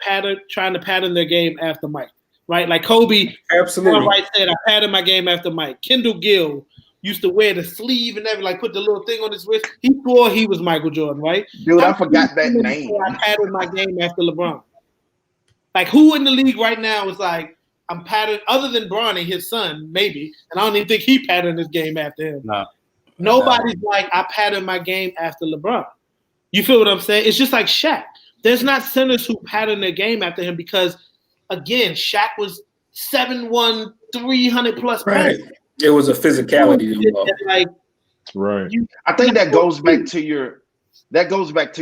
trying to pattern their game after Mike, right? Like Kobe, absolutely. Right, said, I patterned my game after Mike. Kendall Gill used to wear the sleeve and everything, like put the little thing on his wrist. He swore he was Michael Jordan, right? Dude, I forgot that name. I patterned my game after LeBron. Like, who in the league right now is like, I'm patterned, other than Bronny, his son, maybe, and I don't even think he patterned his game after him. No. Nobody's like, I patterned my game after LeBron. You feel what I'm saying? It's just like Shaq. There's not centers who pattern their game after him because, again, Shaq was 7'1", 300 plus pounds. Right. It was a physicality involved. Like, right. I think that goes back to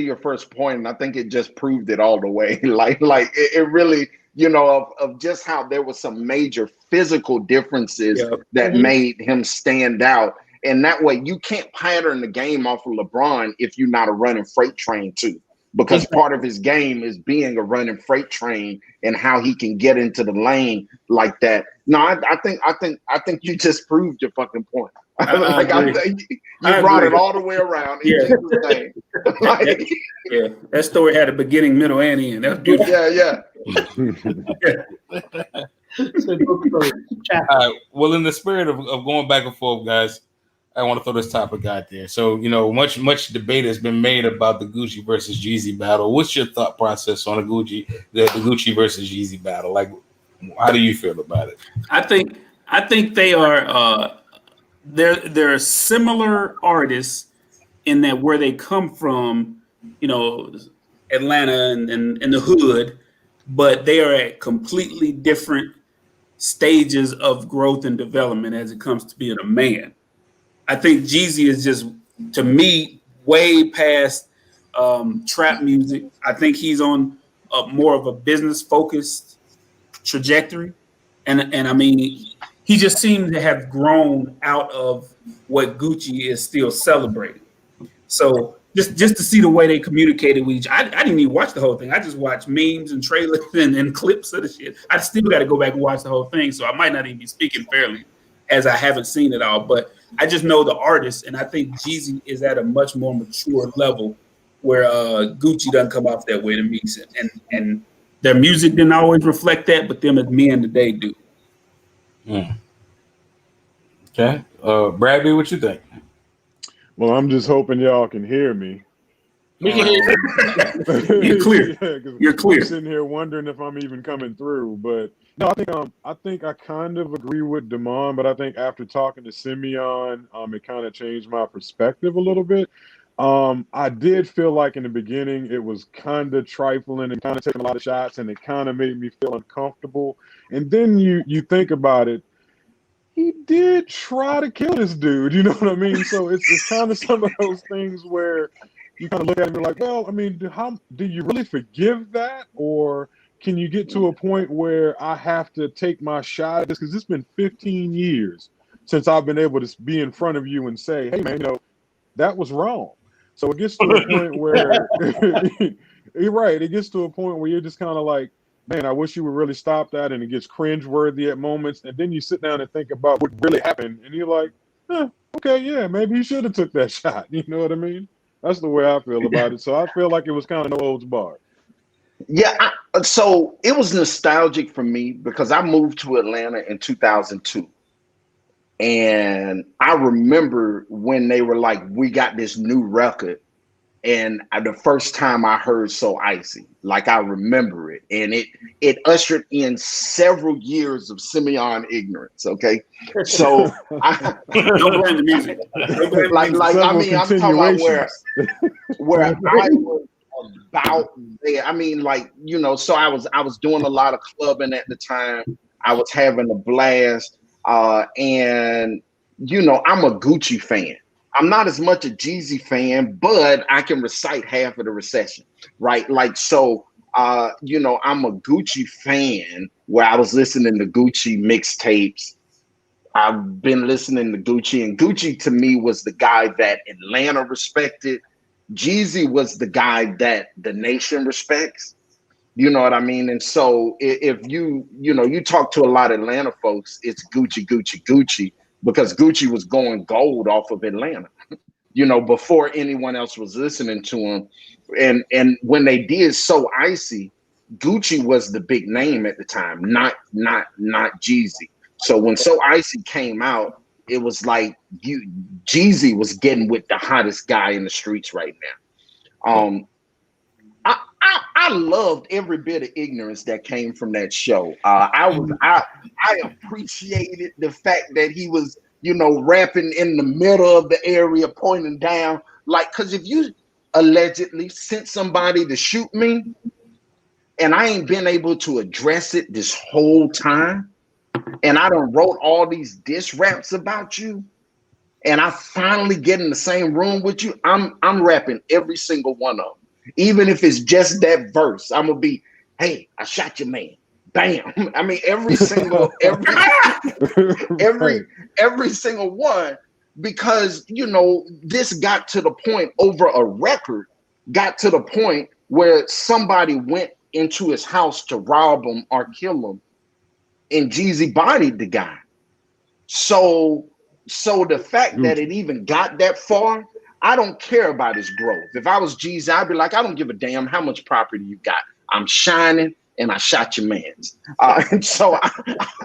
your first point, and I think it just proved it all the way. like it really, you know, of just how there was some major physical differences that made him stand out. And that way, you can't pattern the game off of LeBron if you're not a running freight train too, because part of his game is being a running freight train and how he can get into the lane like that. No, I think you just proved your fucking point. I think you brought it all the way around. Yeah. That story had a beginning, middle, and end. That's beautiful. Yeah. Well, in the spirit of going back and forth, guys, I want to throw this topic out there. So, you know, much debate has been made about the Gucci versus Jeezy battle. What's your thought process on the Gucci versus Jeezy battle? Like, how do you feel about it? I think they are they're similar artists in that where they come from, you know, Atlanta and the hood, but they are at completely different stages of growth and development as it comes to being a man. I think Jeezy is just, to me, way past trap music. I think he's on more of a business focused trajectory, and I mean, he just seems to have grown out of what Gucci is still celebrating. So just to see the way they communicated with each, I didn't even watch the whole thing. I just watched memes and trailers and clips of the shit. I still got to go back and watch the whole thing, so I might not even be speaking fairly, as I haven't seen it all. But I just know the artist, and I think Jeezy is at a much more mature level where Gucci doesn't come off that way to me, and their music didn't always reflect that, but them as men today do. Okay, Bradley, what you think? Well, I'm just hoping y'all can hear me. We can hear You're clear. Yeah, You're clear. I'm sitting here wondering if I'm even coming through, but no, I think I kind of agree with De'Mun, but I think after talking to Simeon, it kind of changed my perspective a little bit. I did feel like in the beginning it was kind of trifling and kind of taking a lot of shots, and it kind of made me feel uncomfortable. And then you think about it, he did try to kill this dude, you know what I mean? So it's kind of some of those things where you kind of look at it and you're like, well, I mean, how do you really forgive that? Or can you get to a point where I have to take my shot at this? Because it's been 15 years since I've been able to be in front of you and say, hey, man, you know, that was wrong. So it gets to a point where, you're right, it gets to a point where you're just kind of like, man, I wish you would really stop that, and it gets cringeworthy at moments. And then you sit down and think about what really happened, and you're like, okay, yeah, maybe he should have took that shot. You know what I mean? That's the way I feel about it. So I feel like it was kind of no holds barred. Yeah, so it was nostalgic for me because I moved to Atlanta in 2002. And I remember when they were like, we got this new record. And the first time I heard So Icy, like I remember it. And it ushered in several years of Simeon ignorance, okay? So I Don't blame the music. like I mean, I'm talking about where I was about there. I mean, like, you know, so I was doing a lot of clubbing at the time. I was having a blast. And you know, I'm a Gucci fan. I'm not as much a Jeezy fan, but I can recite half of the recession, right? Like, so, you know, I'm a Gucci fan where I was listening to Gucci mixtapes. I've been listening to Gucci, and Gucci to me was the guy that Atlanta respected. Jeezy was the guy that the nation respects. You know what I mean? And so if you talk to a lot of Atlanta folks, it's Gucci, Gucci, Gucci, because Gucci was going gold off of Atlanta, you know, before anyone else was listening to him. And when they did So Icy, Gucci was the big name at the time, not Jeezy. So when So Icy came out, it was like Jeezy was getting with the hottest guy in the streets right now. I loved every bit of ignorance that came from that show. I appreciated the fact that he was, you know, rapping in the middle of the area, pointing down. Like, because if you allegedly sent somebody to shoot me, and I ain't been able to address it this whole time, and I done wrote all these diss raps about you, and I finally get in the same room with you, I'm rapping every single one of them. Even if it's just that verse, I'm gonna be, hey, I shot your man. Bam. I mean, every single one, because you know, this got to the point over a record, got to the point where somebody went into his house to rob him or kill him, and Jeezy bodied the guy. So the fact that it even got that far, I don't care about his growth. If I was Jeezy, I'd be like, I don't give a damn how much property you got. I'm shining, and I shot your mans. And so,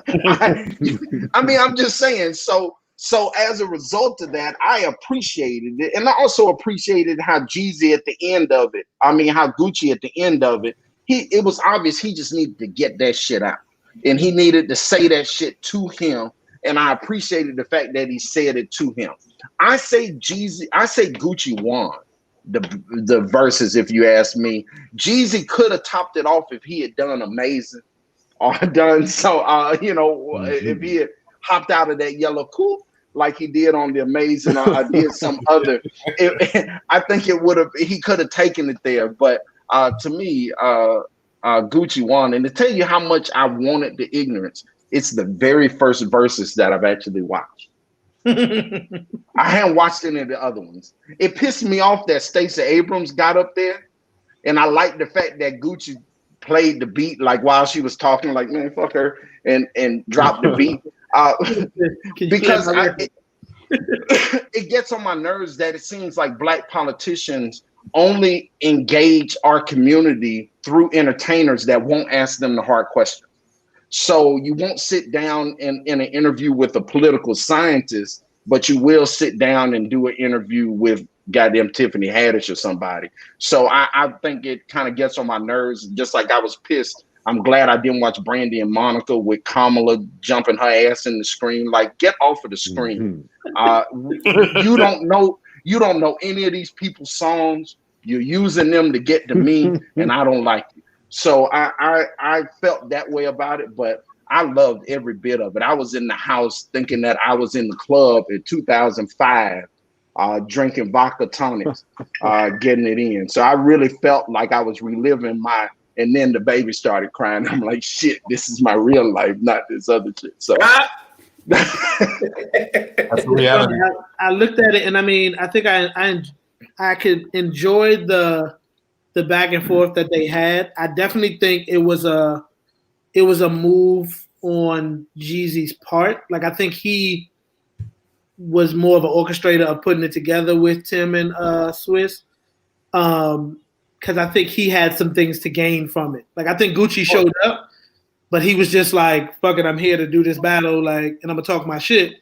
I mean, I'm just saying. So So as a result of that, I appreciated it. And I also appreciated how Jeezy at the end of it, how Gucci at the end of it, it was obvious he just needed to get that shit out. And he needed to say that shit to him. And I appreciated the fact that he said it to him. I say Gucci won the verses, if you ask me. Jeezy could have topped it off if he had done amazing or done so, if he had hopped out of that yellow coupe like he did on the Amazing, or did some other. I think he could have taken it there. But to me, Gucci won. And to tell you how much I wanted the ignorance, it's the very first verses that I've actually watched. I hadn't watched any of the other ones. It pissed me off that Stacey Abrams got up there, and I liked the fact that Gucci played the beat like while she was talking, like, man, fuck her, and dropped the beat. Because it gets on my nerves that it seems like Black politicians only engage our community through entertainers that won't ask them the hard questions. So you won't sit down in an interview with a political scientist, but you will sit down and do an interview with goddamn Tiffany Haddish or somebody. So I think it kind of gets on my nerves, just like I was pissed. I'm glad I didn't watch Brandy and Monica with Kamala jumping her ass in the screen. Like, get off of the screen. You don't know any of these people's songs. You're using them to get to me, and I don't like it. So I felt that way about it, but I loved every bit of it. I was in the house thinking that I was in the club in 2005, drinking vodka tonics, getting it in. So I really felt like I was reliving and then the baby started crying. I'm like, shit, this is my real life, not this other shit. So that's the reality. I looked at it, and I think I could enjoy the back and forth that they had. I definitely think it was a move on Jeezy's part. Like, I think he was more of an orchestrator of putting it together with Tim and Swiss. Because I think he had some things to gain from it. Like, I think Gucci showed up, but he was just like, fuck it, I'm here to do this battle, like, and I'm gonna talk my shit.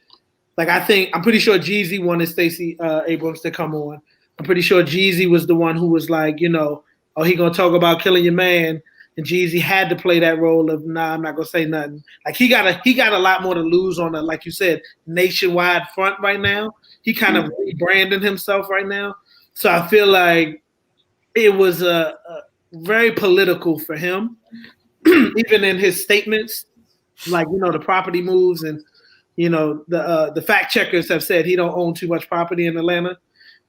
Like, I'm pretty sure Jeezy wanted Stacey Abrams to come on. I'm pretty sure Jeezy was the one who was like, he gonna talk about killing your man, and Jeezy had to play that role of, nah, I'm not gonna say nothing. Like, he got a lot more to lose on a, like you said, nationwide front right now. He kind of rebranding himself right now. So I feel like it was a very political for him, even in his statements, like, the property moves, and the fact checkers have said he don't own too much property in Atlanta.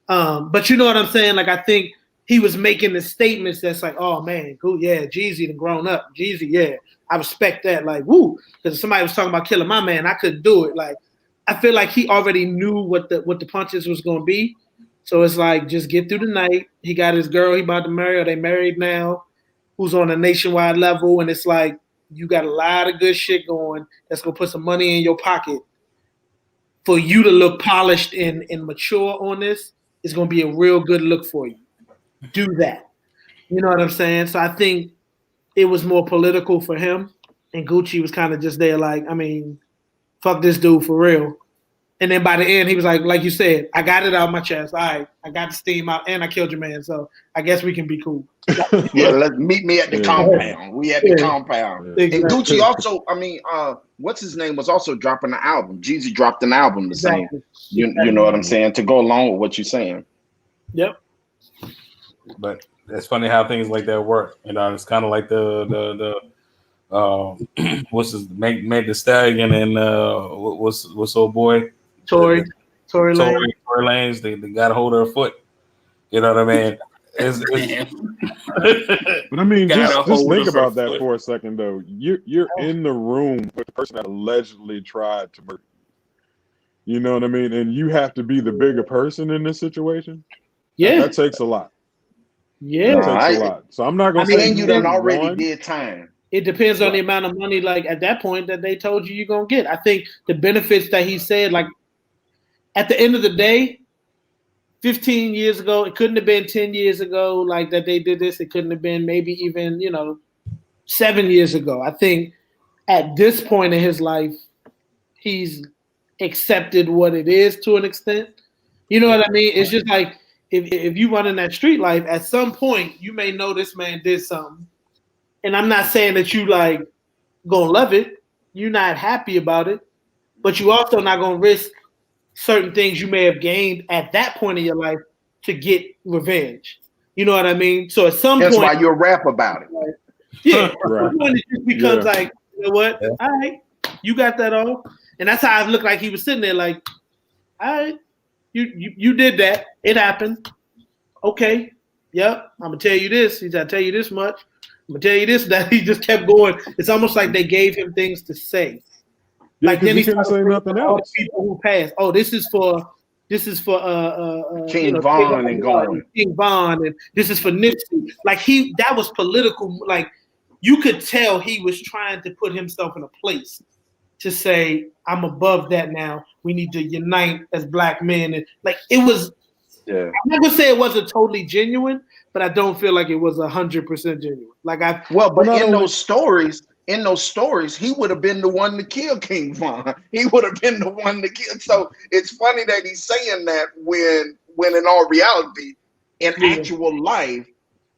But you know what I'm saying? Like, I think he was making the statements that's like, oh man, cool, yeah, Jeezy done grown up. Jeezy, yeah, I respect that. Like, woo, because somebody was talking about killing my man, I couldn't do it. Like, I feel like he already knew what the punches was gonna be. So it's like, just get through the night. He got his girl he about to marry, or they married now, who's on a nationwide level. And it's like, you got a lot of good shit going that's going to put some money in your pocket. For you to look polished and mature on this, it's going to be a real good look for you. Do that. You know what I'm saying? So I think it was more political for him. And Gucci was kind of just there like, fuck this dude for real. And then by the end, he was like you said, I got it out my chest. All right, I got the steam out, and I killed your man. So I guess we can be cool. Yeah, let's meet me at the compound. We at the compound. Yeah. And Gucci also, what's his name, was also dropping an album. Jeezy dropped an album the same. You know what I'm saying? To go along with what you're saying. Yep. But it's funny how things like that work. It's kind of like the what's his Meg the Stallion and what's old boy Tory Lanez. They got a hold of her foot. You know what I mean? It's but just think about that for a second though. You're in the room with the person that allegedly tried to murder you. You know what I mean? And you have to be the bigger person in this situation. Yeah, that takes a lot. Yeah, that takes a lot. So I'm not gonna say you done already did time. It depends on the amount of money, like at that point, that they told you you're gonna get. I think the benefits that he said, like at the end of the day, 15 years ago, it couldn't have been 10 years ago, like that they did this. It couldn't have been maybe even 7 years ago. I think at this point in his life, he's accepted what it is to an extent. You know what I mean? It's just like if you run in that street life, at some point you may know this man did something. And I'm not saying that you like gonna love it. You're not happy about it, but you also not gonna risk certain things you may have gained at that point in your life to get revenge. You know what I mean? So at some That's point, why you rap about it. yeah, Right. it just becomes like, you know what? Yeah. All right, you got that all, and that's how it looked like he was sitting there, like, all right, you did that. It happened. Okay, yep. I'm gonna tell you this. He's gonna tell you this much. I'm gonna tell you this. That he just kept going. It's almost like they gave him things to say. Yeah, Like then he couldn't say nothing else. People who passed. Oh, this is for King Von and going. King Von, and this is for Nipsey. Like that was political. Like you could tell he was trying to put himself in a place to say, I'm above that now. We need to unite as black men. And like it was. Yeah. I'm not gonna say it wasn't totally genuine, but I don't feel like it was 100% genuine. Like in those stories, he would have been the one to kill King Von. He would have been the one to kill. So it's funny that he's saying that when in all reality, in actual life,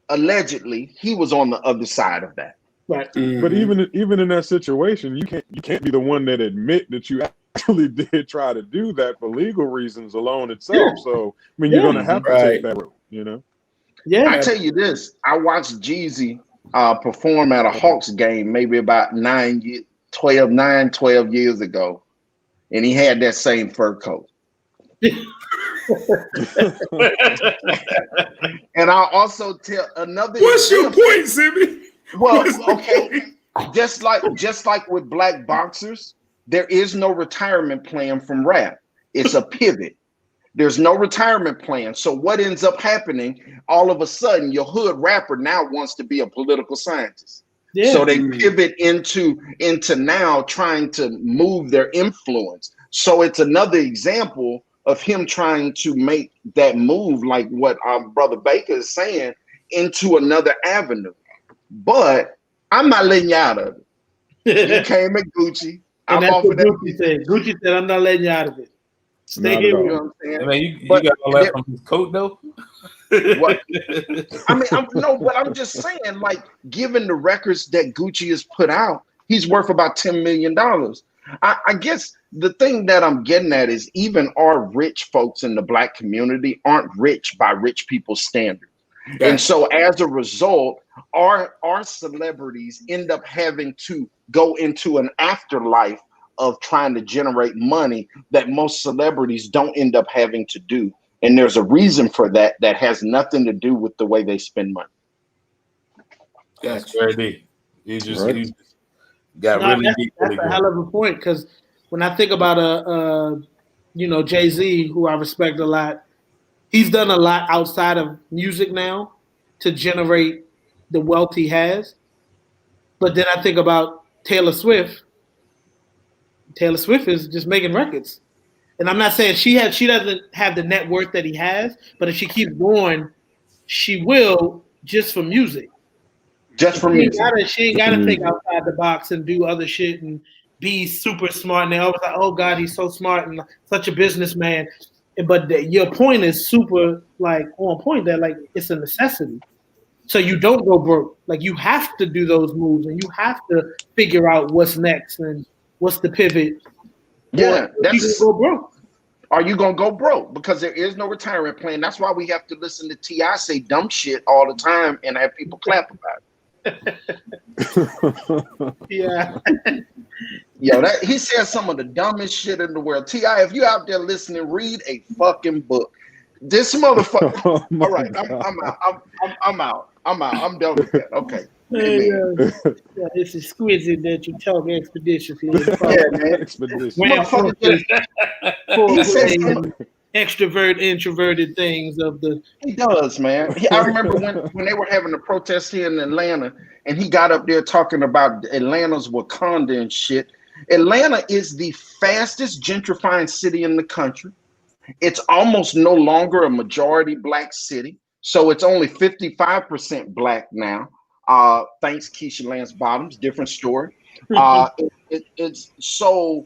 allegedly, he was on the other side of that. Right. Mm-hmm. But even in that situation, you can't be the one that admit that you actually did try to do that for legal reasons alone itself. Yeah. So I mean, you're gonna have to take that route, you know. Yeah. I tell you this, I watched Jeezy perform at a Hawks game maybe about 12 years ago, and he had that same fur coat. And I'll also tell another. What's your point, Simeon? Well, okay, just like with black boxers, there is no retirement plan from rap. It's a pivot. There's no retirement plan. So what ends up happening, all of a sudden, your hood rapper now wants to be a political scientist. Yeah. So they pivot into now trying to move their influence. So it's another example of him trying to make that move, like what our brother Baker is saying, into another avenue. But I'm not letting you out of it. You came at Gucci. And that's what Gucci said. Gucci said, I'm not letting you out of it. Stay here. You know what I'm saying? I mean, you got all that from his coat, though? What? I mean, but I'm just saying, like, given the records that Gucci has put out, he's worth about $10 million. I guess the thing that I'm getting at is even our rich folks in the black community aren't rich by rich people's standards. Yes. And so as a result, our celebrities end up having to go into an afterlife of trying to generate money that most celebrities don't end up having to do. And there's a reason for that has nothing to do with the way they spend money. That's very deep. He got really deep. That's a hell of a point, because when I think about Jay-Z, who I respect a lot, he's done a lot outside of music now to generate the wealth he has. But then I think about Taylor Swift. Taylor Swift is just making records. And I'm not saying she doesn't have the net worth that he has, but if she keeps going, she will, just for music. Just for music. She ain't gotta think outside the box and do other shit and be super smart. And they always like, oh God, he's so smart and such a businessman. But your point is super like on point, that like it's a necessity. So you don't go broke. Like you have to do those moves and you have to figure out what's next and what's the pivot. Yeah, that's go broke. Are you gonna go broke? Because there is no retirement plan. That's why we have to listen to T.I. say dumb shit all the time and have people clap about it. Yeah. Yo, he says some of the dumbest shit in the world. T.I., if you out there listening, read a fucking book. This motherfucker. All right, I'm out. I'm done with that. Okay. Yeah, it's exquisite that you talk expeditiously. Yeah, man. Extrovert, introverted things of the. He does, man. I remember when they were having a protest here in Atlanta, and he got up there talking about Atlanta's Wakanda and shit. Atlanta is the fastest gentrifying city in the country. It's almost no longer a majority black city, so it's only 55% black now. Thanks Keisha Lance Bottoms, different story. It's so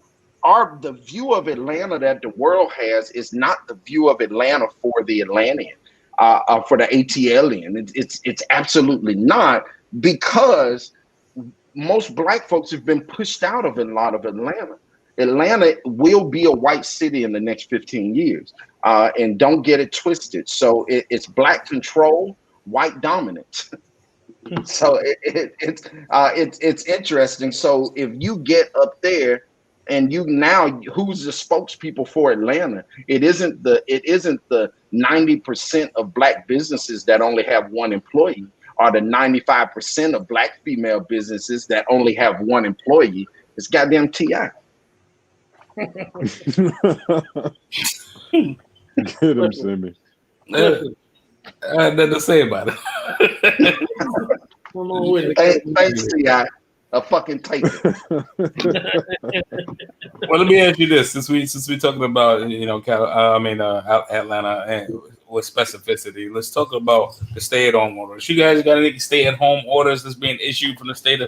the view of Atlanta that the world has is not the view of Atlanta for the Atlantean, for the ATLian. It's absolutely not, because most Black folks have been pushed out of a lot of Atlanta. Atlanta will be a white city in the next 15 years, and don't get it twisted. So it's Black control, white dominance. So it's interesting. So if you get up there and who's the spokespeople for Atlanta? It isn't the 90% of Black businesses that only have one employee, or the 95% of Black female businesses that only have one employee. It's goddamn T.I. Get him, Simmy. I had nothing to say about it. Thanks, T.I. A fucking take it. Well, let me ask you this: since we talking about Atlanta and with specificity, let's talk about the stay-at-home orders. You guys got any stay-at-home orders that's being issued from the state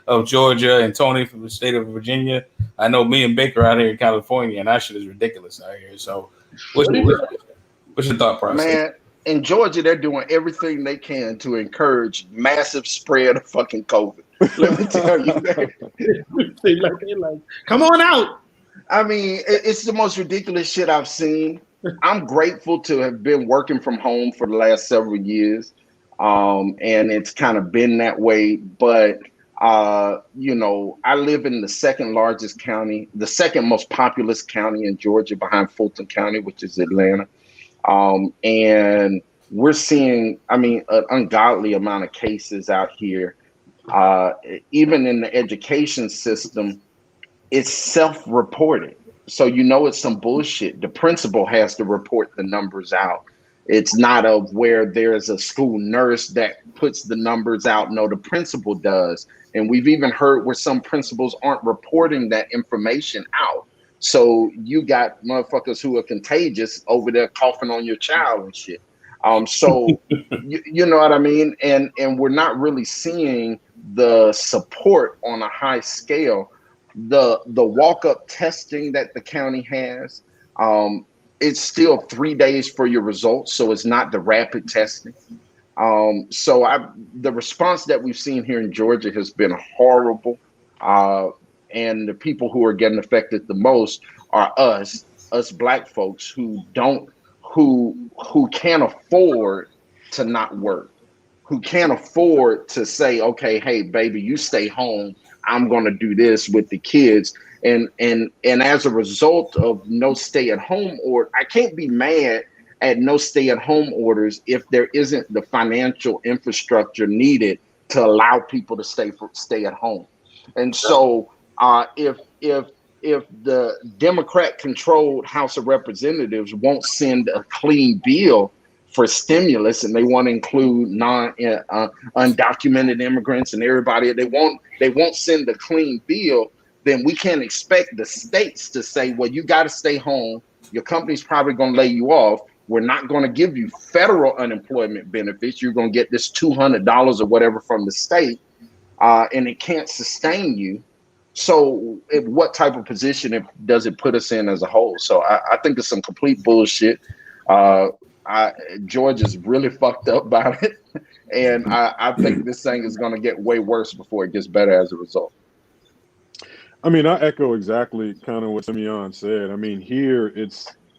of Georgia, and Tony from the state of Virginia? I know me and Baker out here in California, and that shit is ridiculous out here. So, what's your thought process? Man, in Georgia, they're doing everything they can to encourage massive spread of fucking COVID. Let me tell you that. like, come on out. I mean, it's the most ridiculous shit I've seen. I'm grateful to have been working from home for the last several years. And it's kind of been that way. But, I live in the second largest county, the second most populous county in Georgia behind Fulton County, which is Atlanta. And we're seeing, an ungodly amount of cases out here. Even in the education system, it's self-reported. So it's some bullshit. The principal has to report the numbers out. It's not of where there's a school nurse that puts the numbers out. No, the principal does. And we've even heard where some principals aren't reporting that information out. So you got motherfuckers who are contagious over there coughing on your child and shit. So you know what I mean? And we're not really seeing the support on a high scale. The walk-up testing that the county has, it's still 3 days for your results, so it's not the rapid testing. So the response that we've seen here in Georgia has been horrible. And the people who are getting affected the most are us Black folks who can't afford to not work, who can't afford to say, okay, hey, baby, you stay home. I'm going to do this with the kids. And as a result of no stay-at-home order, I can't be mad at no stay-at-home orders if there isn't the financial infrastructure needed to allow people to stay at home. And so if the Democrat-controlled House of Representatives won't send a clean bill for stimulus, and they want to include undocumented immigrants and everybody, they won't send a clean bill, then we can't expect the states to say, well, you got to stay home. Your company's probably going to lay you off. We're not going to give you federal unemployment benefits. You're going to get this $200 or whatever from the state, and it can't sustain you. So what type of position does it put us in as a whole? So I think it's some complete bullshit. Georgia's really fucked up about it. And I think this thing is going to get way worse before it gets better as a result. I echo exactly kind of what Simeon said. Here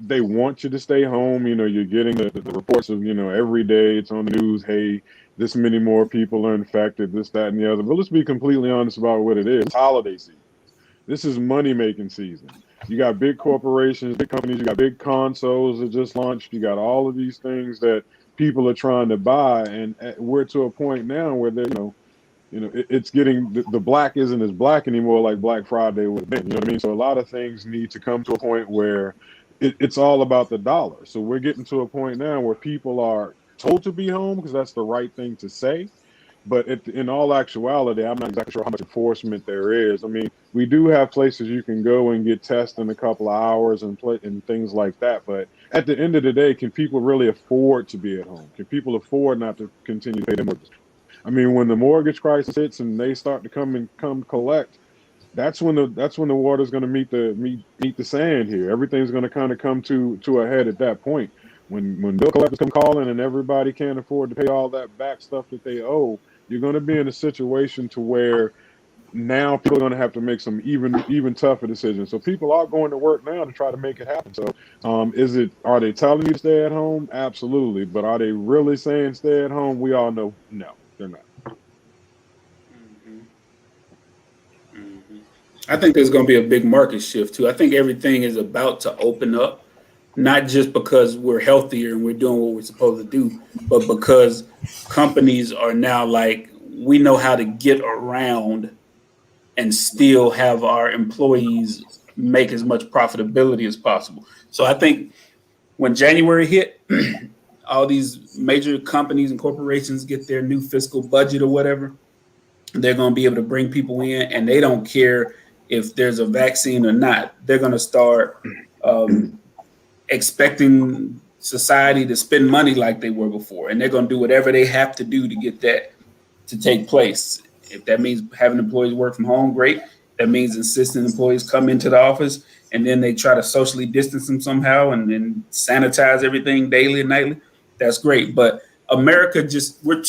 they want you to stay home. You're getting the reports of, every day it's on the news. Hey, this many more people are infected, this, that, and the other. But let's be completely honest about what it is. It's holiday season. This is money-making season. You got big corporations, big companies, you got big consoles that just launched. You got all of these things that people are trying to buy. And we're to a point now where they, it's getting, the black isn't as black anymore like Black Friday would have been. You know what I mean? So a lot of things need to come to a point where it's all about the dollar. So we're getting to a point now where people are told to be home because that's the right thing to say. But in all actuality, I'm not exactly sure how much enforcement there is. We do have places you can go and get tested in a couple of hours and things like that. But at the end of the day, can people really afford to be at home? Can people afford not to continue to pay their mortgage? When the mortgage crisis hits and they start to come collect, that's when the water's going to meet the sand here. Everything's going to kind of come to a head at that point. When bill collectors come calling and everybody can't afford to pay all that back stuff that they owe, you're going to be in a situation to where now people are going to have to make some even tougher decisions. So people are going to work now to try to make it happen. So are they telling you to stay at home? Absolutely. But are they really saying stay at home? We all know no, they're not. I think there's going to be a big market shift too. I think everything is about to open up, not just because we're healthier and we're doing what we're supposed to do, but because companies are now like, we know how to get around and still have our employees make as much profitability as possible. So I think when January hit, all these major companies and corporations get their new fiscal budget or whatever, they're going to be able to bring people in, and they don't care if there's a vaccine or not. They're going to start expecting society to spend money like they were before, and they're going to do whatever they have to do to get that to take place. If that means having employees work from home, great. That means insisting employees come into the office and then they try to socially distance them somehow and then sanitize everything daily and nightly. That's great. But America we're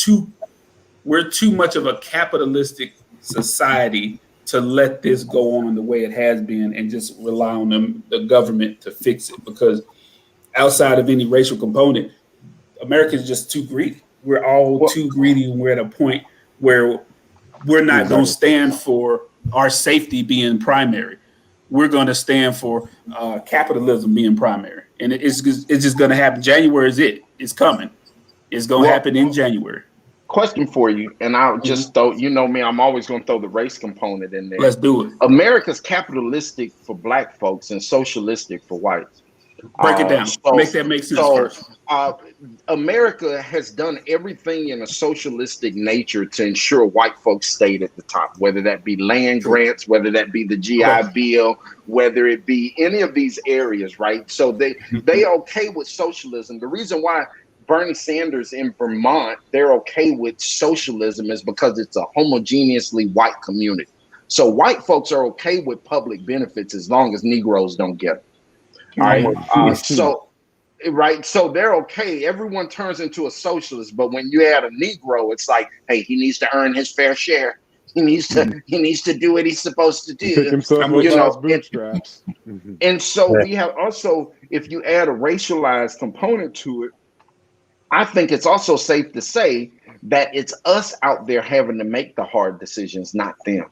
too much of a capitalistic society to let this go on the way it has been and just rely on the government to fix it, because outside of any racial component, America is just too greedy. We're all too greedy, and we're at a point where we're not going to stand for our safety being primary. We're going to stand for capitalism being primary. And it's just going to happen. January is it. It's coming. It's going to happen in January. Question for you, and I'll just throw, you know me, I'm always going to throw the race component in there. Let's do it. America's capitalistic for black folks and socialistic for whites. Break it down. Make that make sense first. America has done everything in a socialistic nature to ensure white folks stayed at the top, whether that be land grants, whether that be the GI Bill, whether it be any of these areas, right? So they okay with socialism. The reason why Bernie Sanders in Vermont, they're okay with socialism is because it's a homogeneously white community. So white folks are okay with public benefits as long as Negroes don't get them. All right. So they're okay. Everyone turns into a socialist, but when you add a Negro, it's like, hey, he needs to earn his fair share. He needs to do what he's supposed to do. Pick himself up his bootstraps. And so we have also, if you add a racialized component to it, I think it's also safe to say that it's us out there having to make the hard decisions, not them.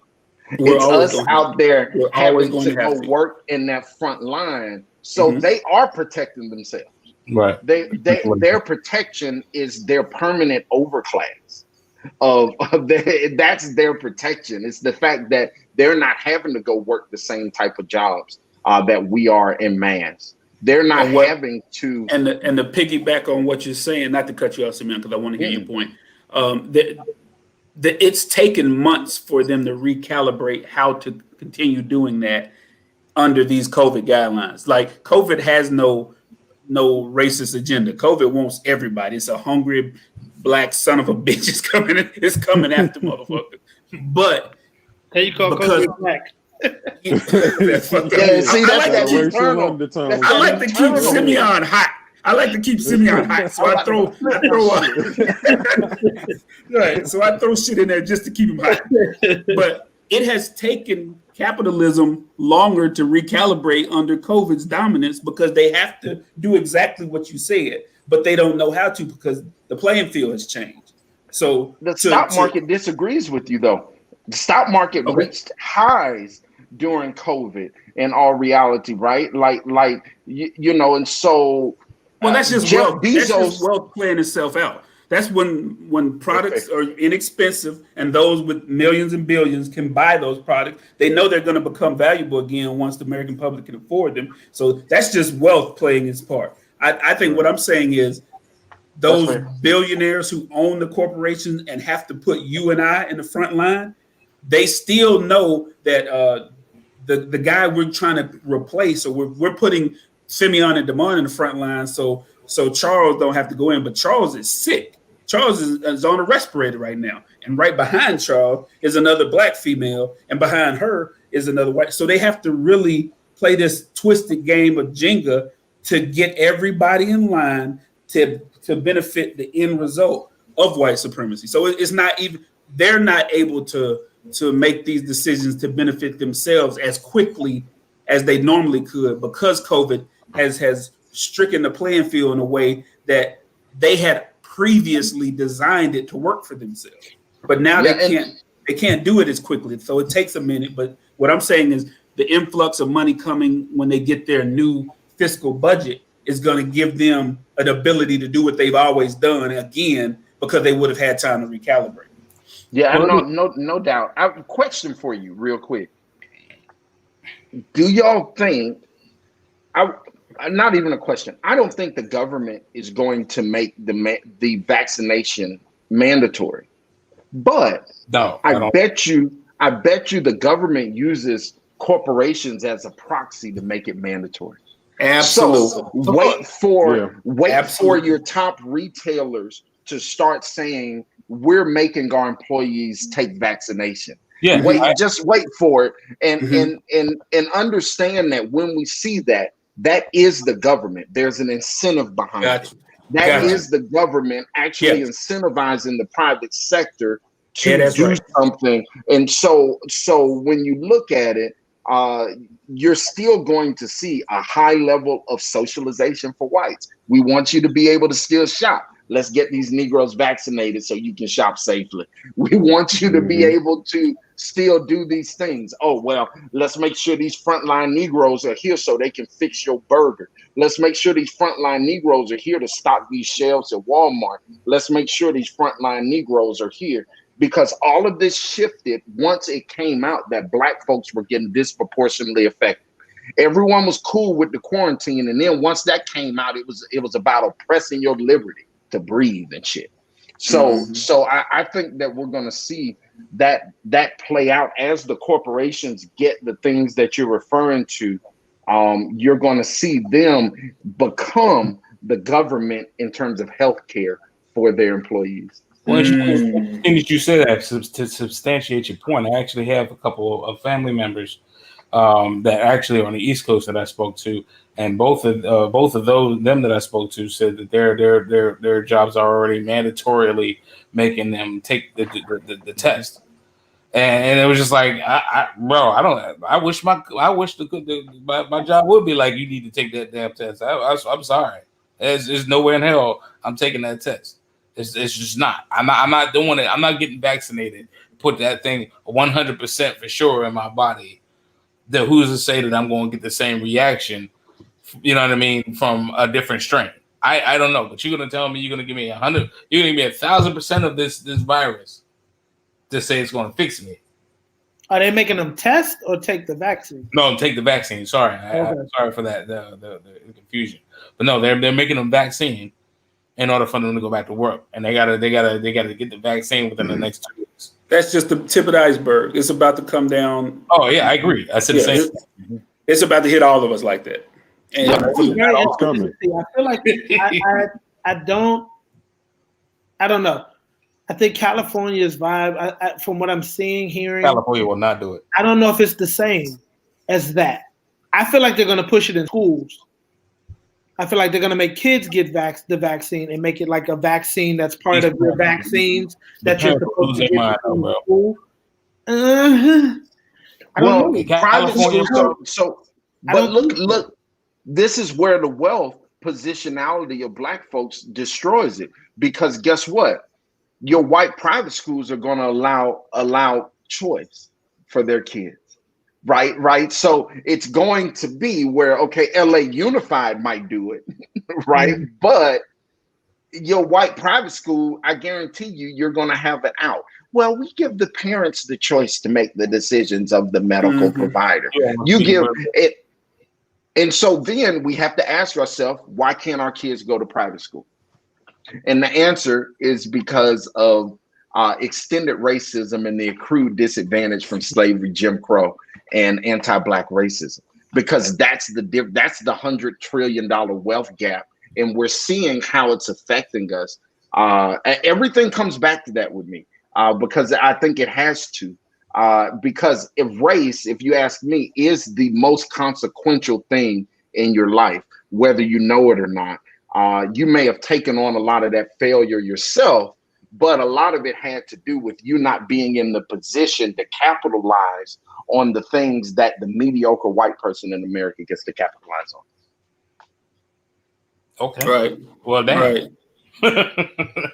It's us out there having to go work in that front line. So they are protecting themselves. Right. Their protection is their permanent overclass. That's their protection. It's the fact that they're not having to go work the same type of jobs that we are in mass. They're not having to. And the piggyback on what you're saying, not to cut you off, Simeon, because I want to hear your point. It's taken months for them to recalibrate how to continue doing that under these COVID guidelines. Like, COVID has no racist agenda. COVID wants everybody. It's a hungry black son of a bitch is coming after motherfuckers. But can you call COVID black? That's I like to keep Simeon hot. So I throw shit in there just to keep him hot. But it has taken capitalism longer to recalibrate under COVID's dominance, because they have to do exactly what you said, but they don't know how to because the playing field has changed. So the stock market disagrees with you, though. The stock market reached highs during COVID in all reality, right? Like and so. Well, that's just wealth. That's just wealth playing itself out. That's when products are inexpensive and those with millions and billions can buy those products. They know they're going to become valuable again once the American public can afford them. So that's just wealth playing its part. I think what I'm saying is those billionaires who own the corporations and have to put you and I in the front line, they still know that the guy we're trying to replace, or we're putting Simeon and De'Mun in the front line so Charles don't have to go in. But Charles is sick. Charles is on a respirator right now. And right behind Charles is another black female. And behind her is another white. So they have to really play this twisted game of Jenga to get everybody in line to benefit the end result of white supremacy. So it's not even, they're not able to make these decisions to benefit themselves as quickly as they normally could, because COVID has stricken the playing field in a way that they had previously designed it to work for themselves. But now they can't do it as quickly. So it takes a minute. But what I'm saying is the influx of money coming when they get their new fiscal budget is going to give them an ability to do what they've always done again, because they would have had time to recalibrate. Yeah, no doubt. I have a question for you real quick. Do y'all think, not even a question, I don't think the government is going to make the vaccination mandatory. But no, I bet you the government uses corporations as a proxy to make it mandatory. Absolutely. So wait for your top retailers to start saying, we're making our employees take vaccination. Yeah, just wait for it, and understand that when we see that is the government. There's an incentive behind it. That is the government actually incentivizing the private sector to do something. And so when you look at it, you're still going to see a high level of socialization for whites. We want you to be able to still shop. Let's get these Negroes vaccinated so you can shop safely. We want you to be able to still do these things. Oh, well, let's make sure these frontline Negroes are here so they can fix your burger. Let's make sure these frontline Negroes are here to stock these shelves at Walmart. Let's make sure these frontline Negroes are here. Because all of this shifted once it came out that Black folks were getting disproportionately affected. Everyone was cool with the quarantine, and then once that came out, it was about oppressing your liberty to breathe and shit. So I think that we're going to see that play out as the corporations get the things that you're referring to. You're going to see them become the government in terms of healthcare for their employees. Well, you said that to substantiate your point, I actually have a couple of family members that actually are on the East Coast that I spoke to, and both of them that I spoke to said that their jobs are already mandatorily making them take the test, and it was just like, I wish my job would be like, you need to take that damn test. I'm sorry, there's nowhere in hell I'm taking that test. It's just not. I'm not doing it. I'm not getting vaccinated. Put that thing 100% for sure in my body. Who's to say that I'm going to get the same reaction? You know what I mean? From a different strain. I don't know. But you're going to tell me you're going to give me 100. You're going to give me 1,000% of this virus to say it's going to fix me. Are they making them test or take the vaccine? No, take the vaccine. Sorry, I'm sorry for that the confusion. But no, they're making them vaccine in order for them to go back to work, and they gotta get the vaccine within the next 2 weeks. That's just the tip of the iceberg. It's about to come down. Oh yeah, I agree. I said the same. It's about to hit all of us like that. And it's coming. I feel like I don't know. I think California's vibe, from what I'm seeing, hearing, California will not do it. I don't know if it's the same as that. I feel like they're going to push it in schools. I feel like they're going to make kids get the vaccine and make it like a vaccine that's part of your vaccines that you're supposed to get in school. I don't know. Private schools. But look, this is where the wealth positionality of Black folks destroys it. Because guess what? Your white private schools are going to allow choice for their kids. Right. So it's going to be where, okay, LA Unified might do it, right? But your white private school, I guarantee you're going to have it out. Well, we give the parents the choice to make the decisions of the medical provider. Yeah, you give it. And so then we have to ask ourselves, why can't our kids go to private school? And the answer is because of extended racism and the accrued disadvantage from slavery, Jim Crow, and anti-Black racism, because that's the $100 trillion wealth gap, and we're seeing how it's affecting us. Everything comes back to that with me, because I think it has to. Because if race, if you ask me, is the most consequential thing in your life, whether you know it or not. You may have taken on a lot of that failure yourself, but a lot of it had to do with you not being in the position to capitalize on the things that the mediocre white person in America gets to capitalize on. Okay. Right. Well, damn. Right.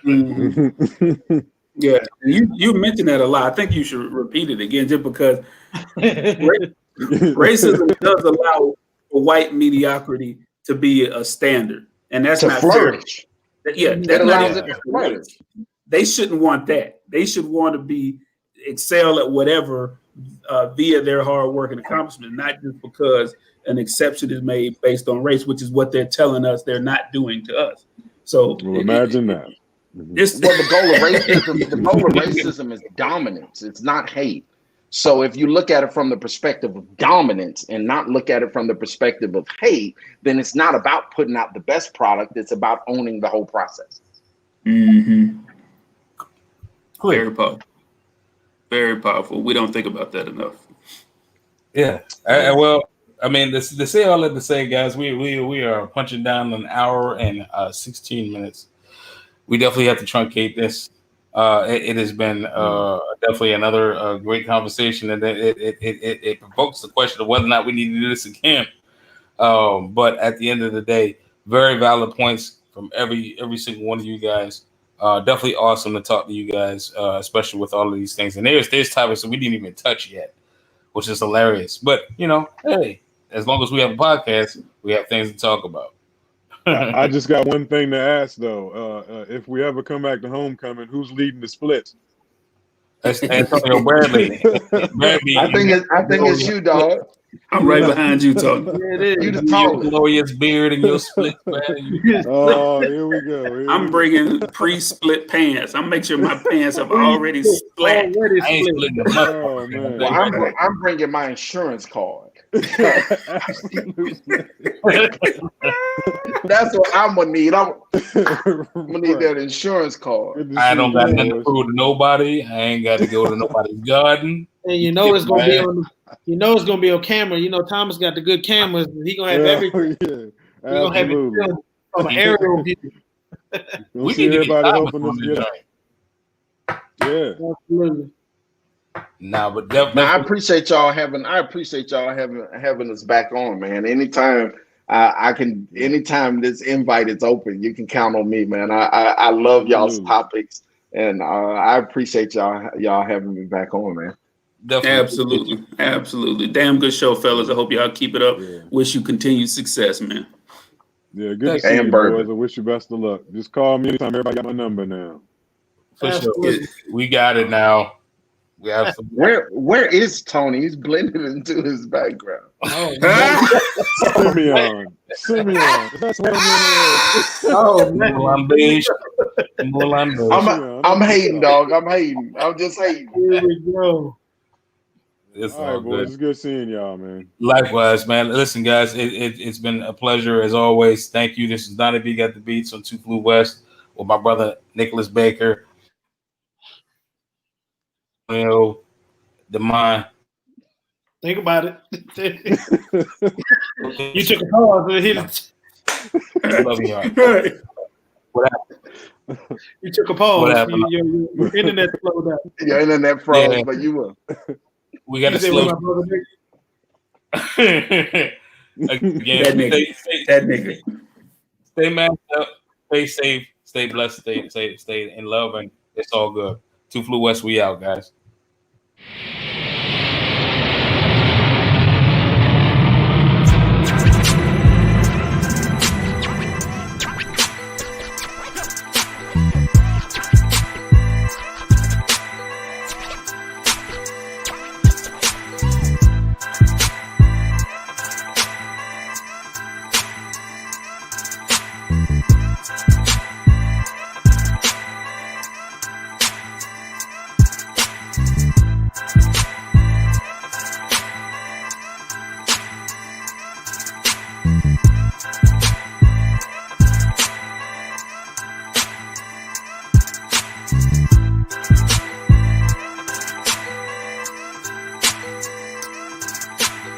Mm-hmm. Yeah, you mentioned that a lot. I think you should repeat it again, just because racism does allow for white mediocrity to be a standard, and that's to not flourish. Fair. Yeah, that allows it to flourish. They shouldn't want that. They should want to be excel at whatever via their hard work and accomplishment, not just because an exception is made based on race, which is what they're telling us they're not doing to us. So well, imagine that. The goal of racism is dominance. It's not hate. So if you look at it from the perspective of dominance and not look at it from the perspective of hate, then it's not about putting out the best product. It's about owning the whole process. Mm-hmm. Very powerful. Very powerful. We don't think about that enough. Yeah. Well, I mean, to say all that to say, guys, we are punching down an hour and 16 minutes. We definitely have to truncate this. It has been definitely another great conversation, and it provokes the question of whether or not we need to do this again. But at the end of the day, very valid points from every single one of you guys. Definitely awesome to talk to you guys, especially with all of these things. And there's topics that we didn't even touch yet, which is hilarious. But hey, as long as we have a podcast, we have things to talk about. I just got one thing to ask though. If we ever come back to homecoming, who's leading the splits? That's Antonio Bradley. I think it's you, dog. I'm right behind you, Tony. You the your tallest. glorious beard and your split. Oh, here we go. I'm bringing pre-split pants. I'm making sure my pants have already split. I ain't splitting the money. Oh man. Well, I'm bringing my insurance card. That's what I'm gonna need. I'm gonna need that insurance card. I don't got nothing to prove to nobody. I ain't got to go to nobody's garden. And it's gonna be on. It's gonna be on camera. Thomas got the good cameras. He gonna have everything. Yeah, He gonna have it from an aerial view. We need to get Thomas on this joint. Yeah, absolutely. Nah, but definitely. I appreciate y'all having us back on, man. Anytime anytime this invite is open, you can count on me, man. I love y'all's topics, and I appreciate y'all having me back on, man. Definitely. Absolutely. Damn good show, fellas. I hope y'all keep it up. Yeah. Wish you continued success, man. Yeah, good to see you, boys. I wish you best of luck. Just call me anytime. Everybody got my number now. For sure. We got it now. We have some. Where is Tony? He's blended into his background. Oh, Simeon. That's what I'm hating, dog. I'm hating. I'm just hating. Here we go. It's all right, boys. It's good seeing y'all, man. Likewise, man. Listen, guys, it's been a pleasure as always. Thank you. This is Donnie B. Got the Beats on 2 Flu West with my brother Nicholas Baker. De'Mun. Think about it. You took a pause and hit it. Love you. What happened? You took a pause. What happened? Your internet slowed down. Your internet froze, but you will. We got to slow. Again, that nigga. Stay masked up, stay safe, stay blessed, stay in love, and it's all good. 2 Flu West, we out, guys.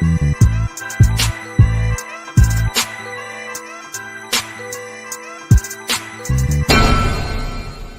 Peace.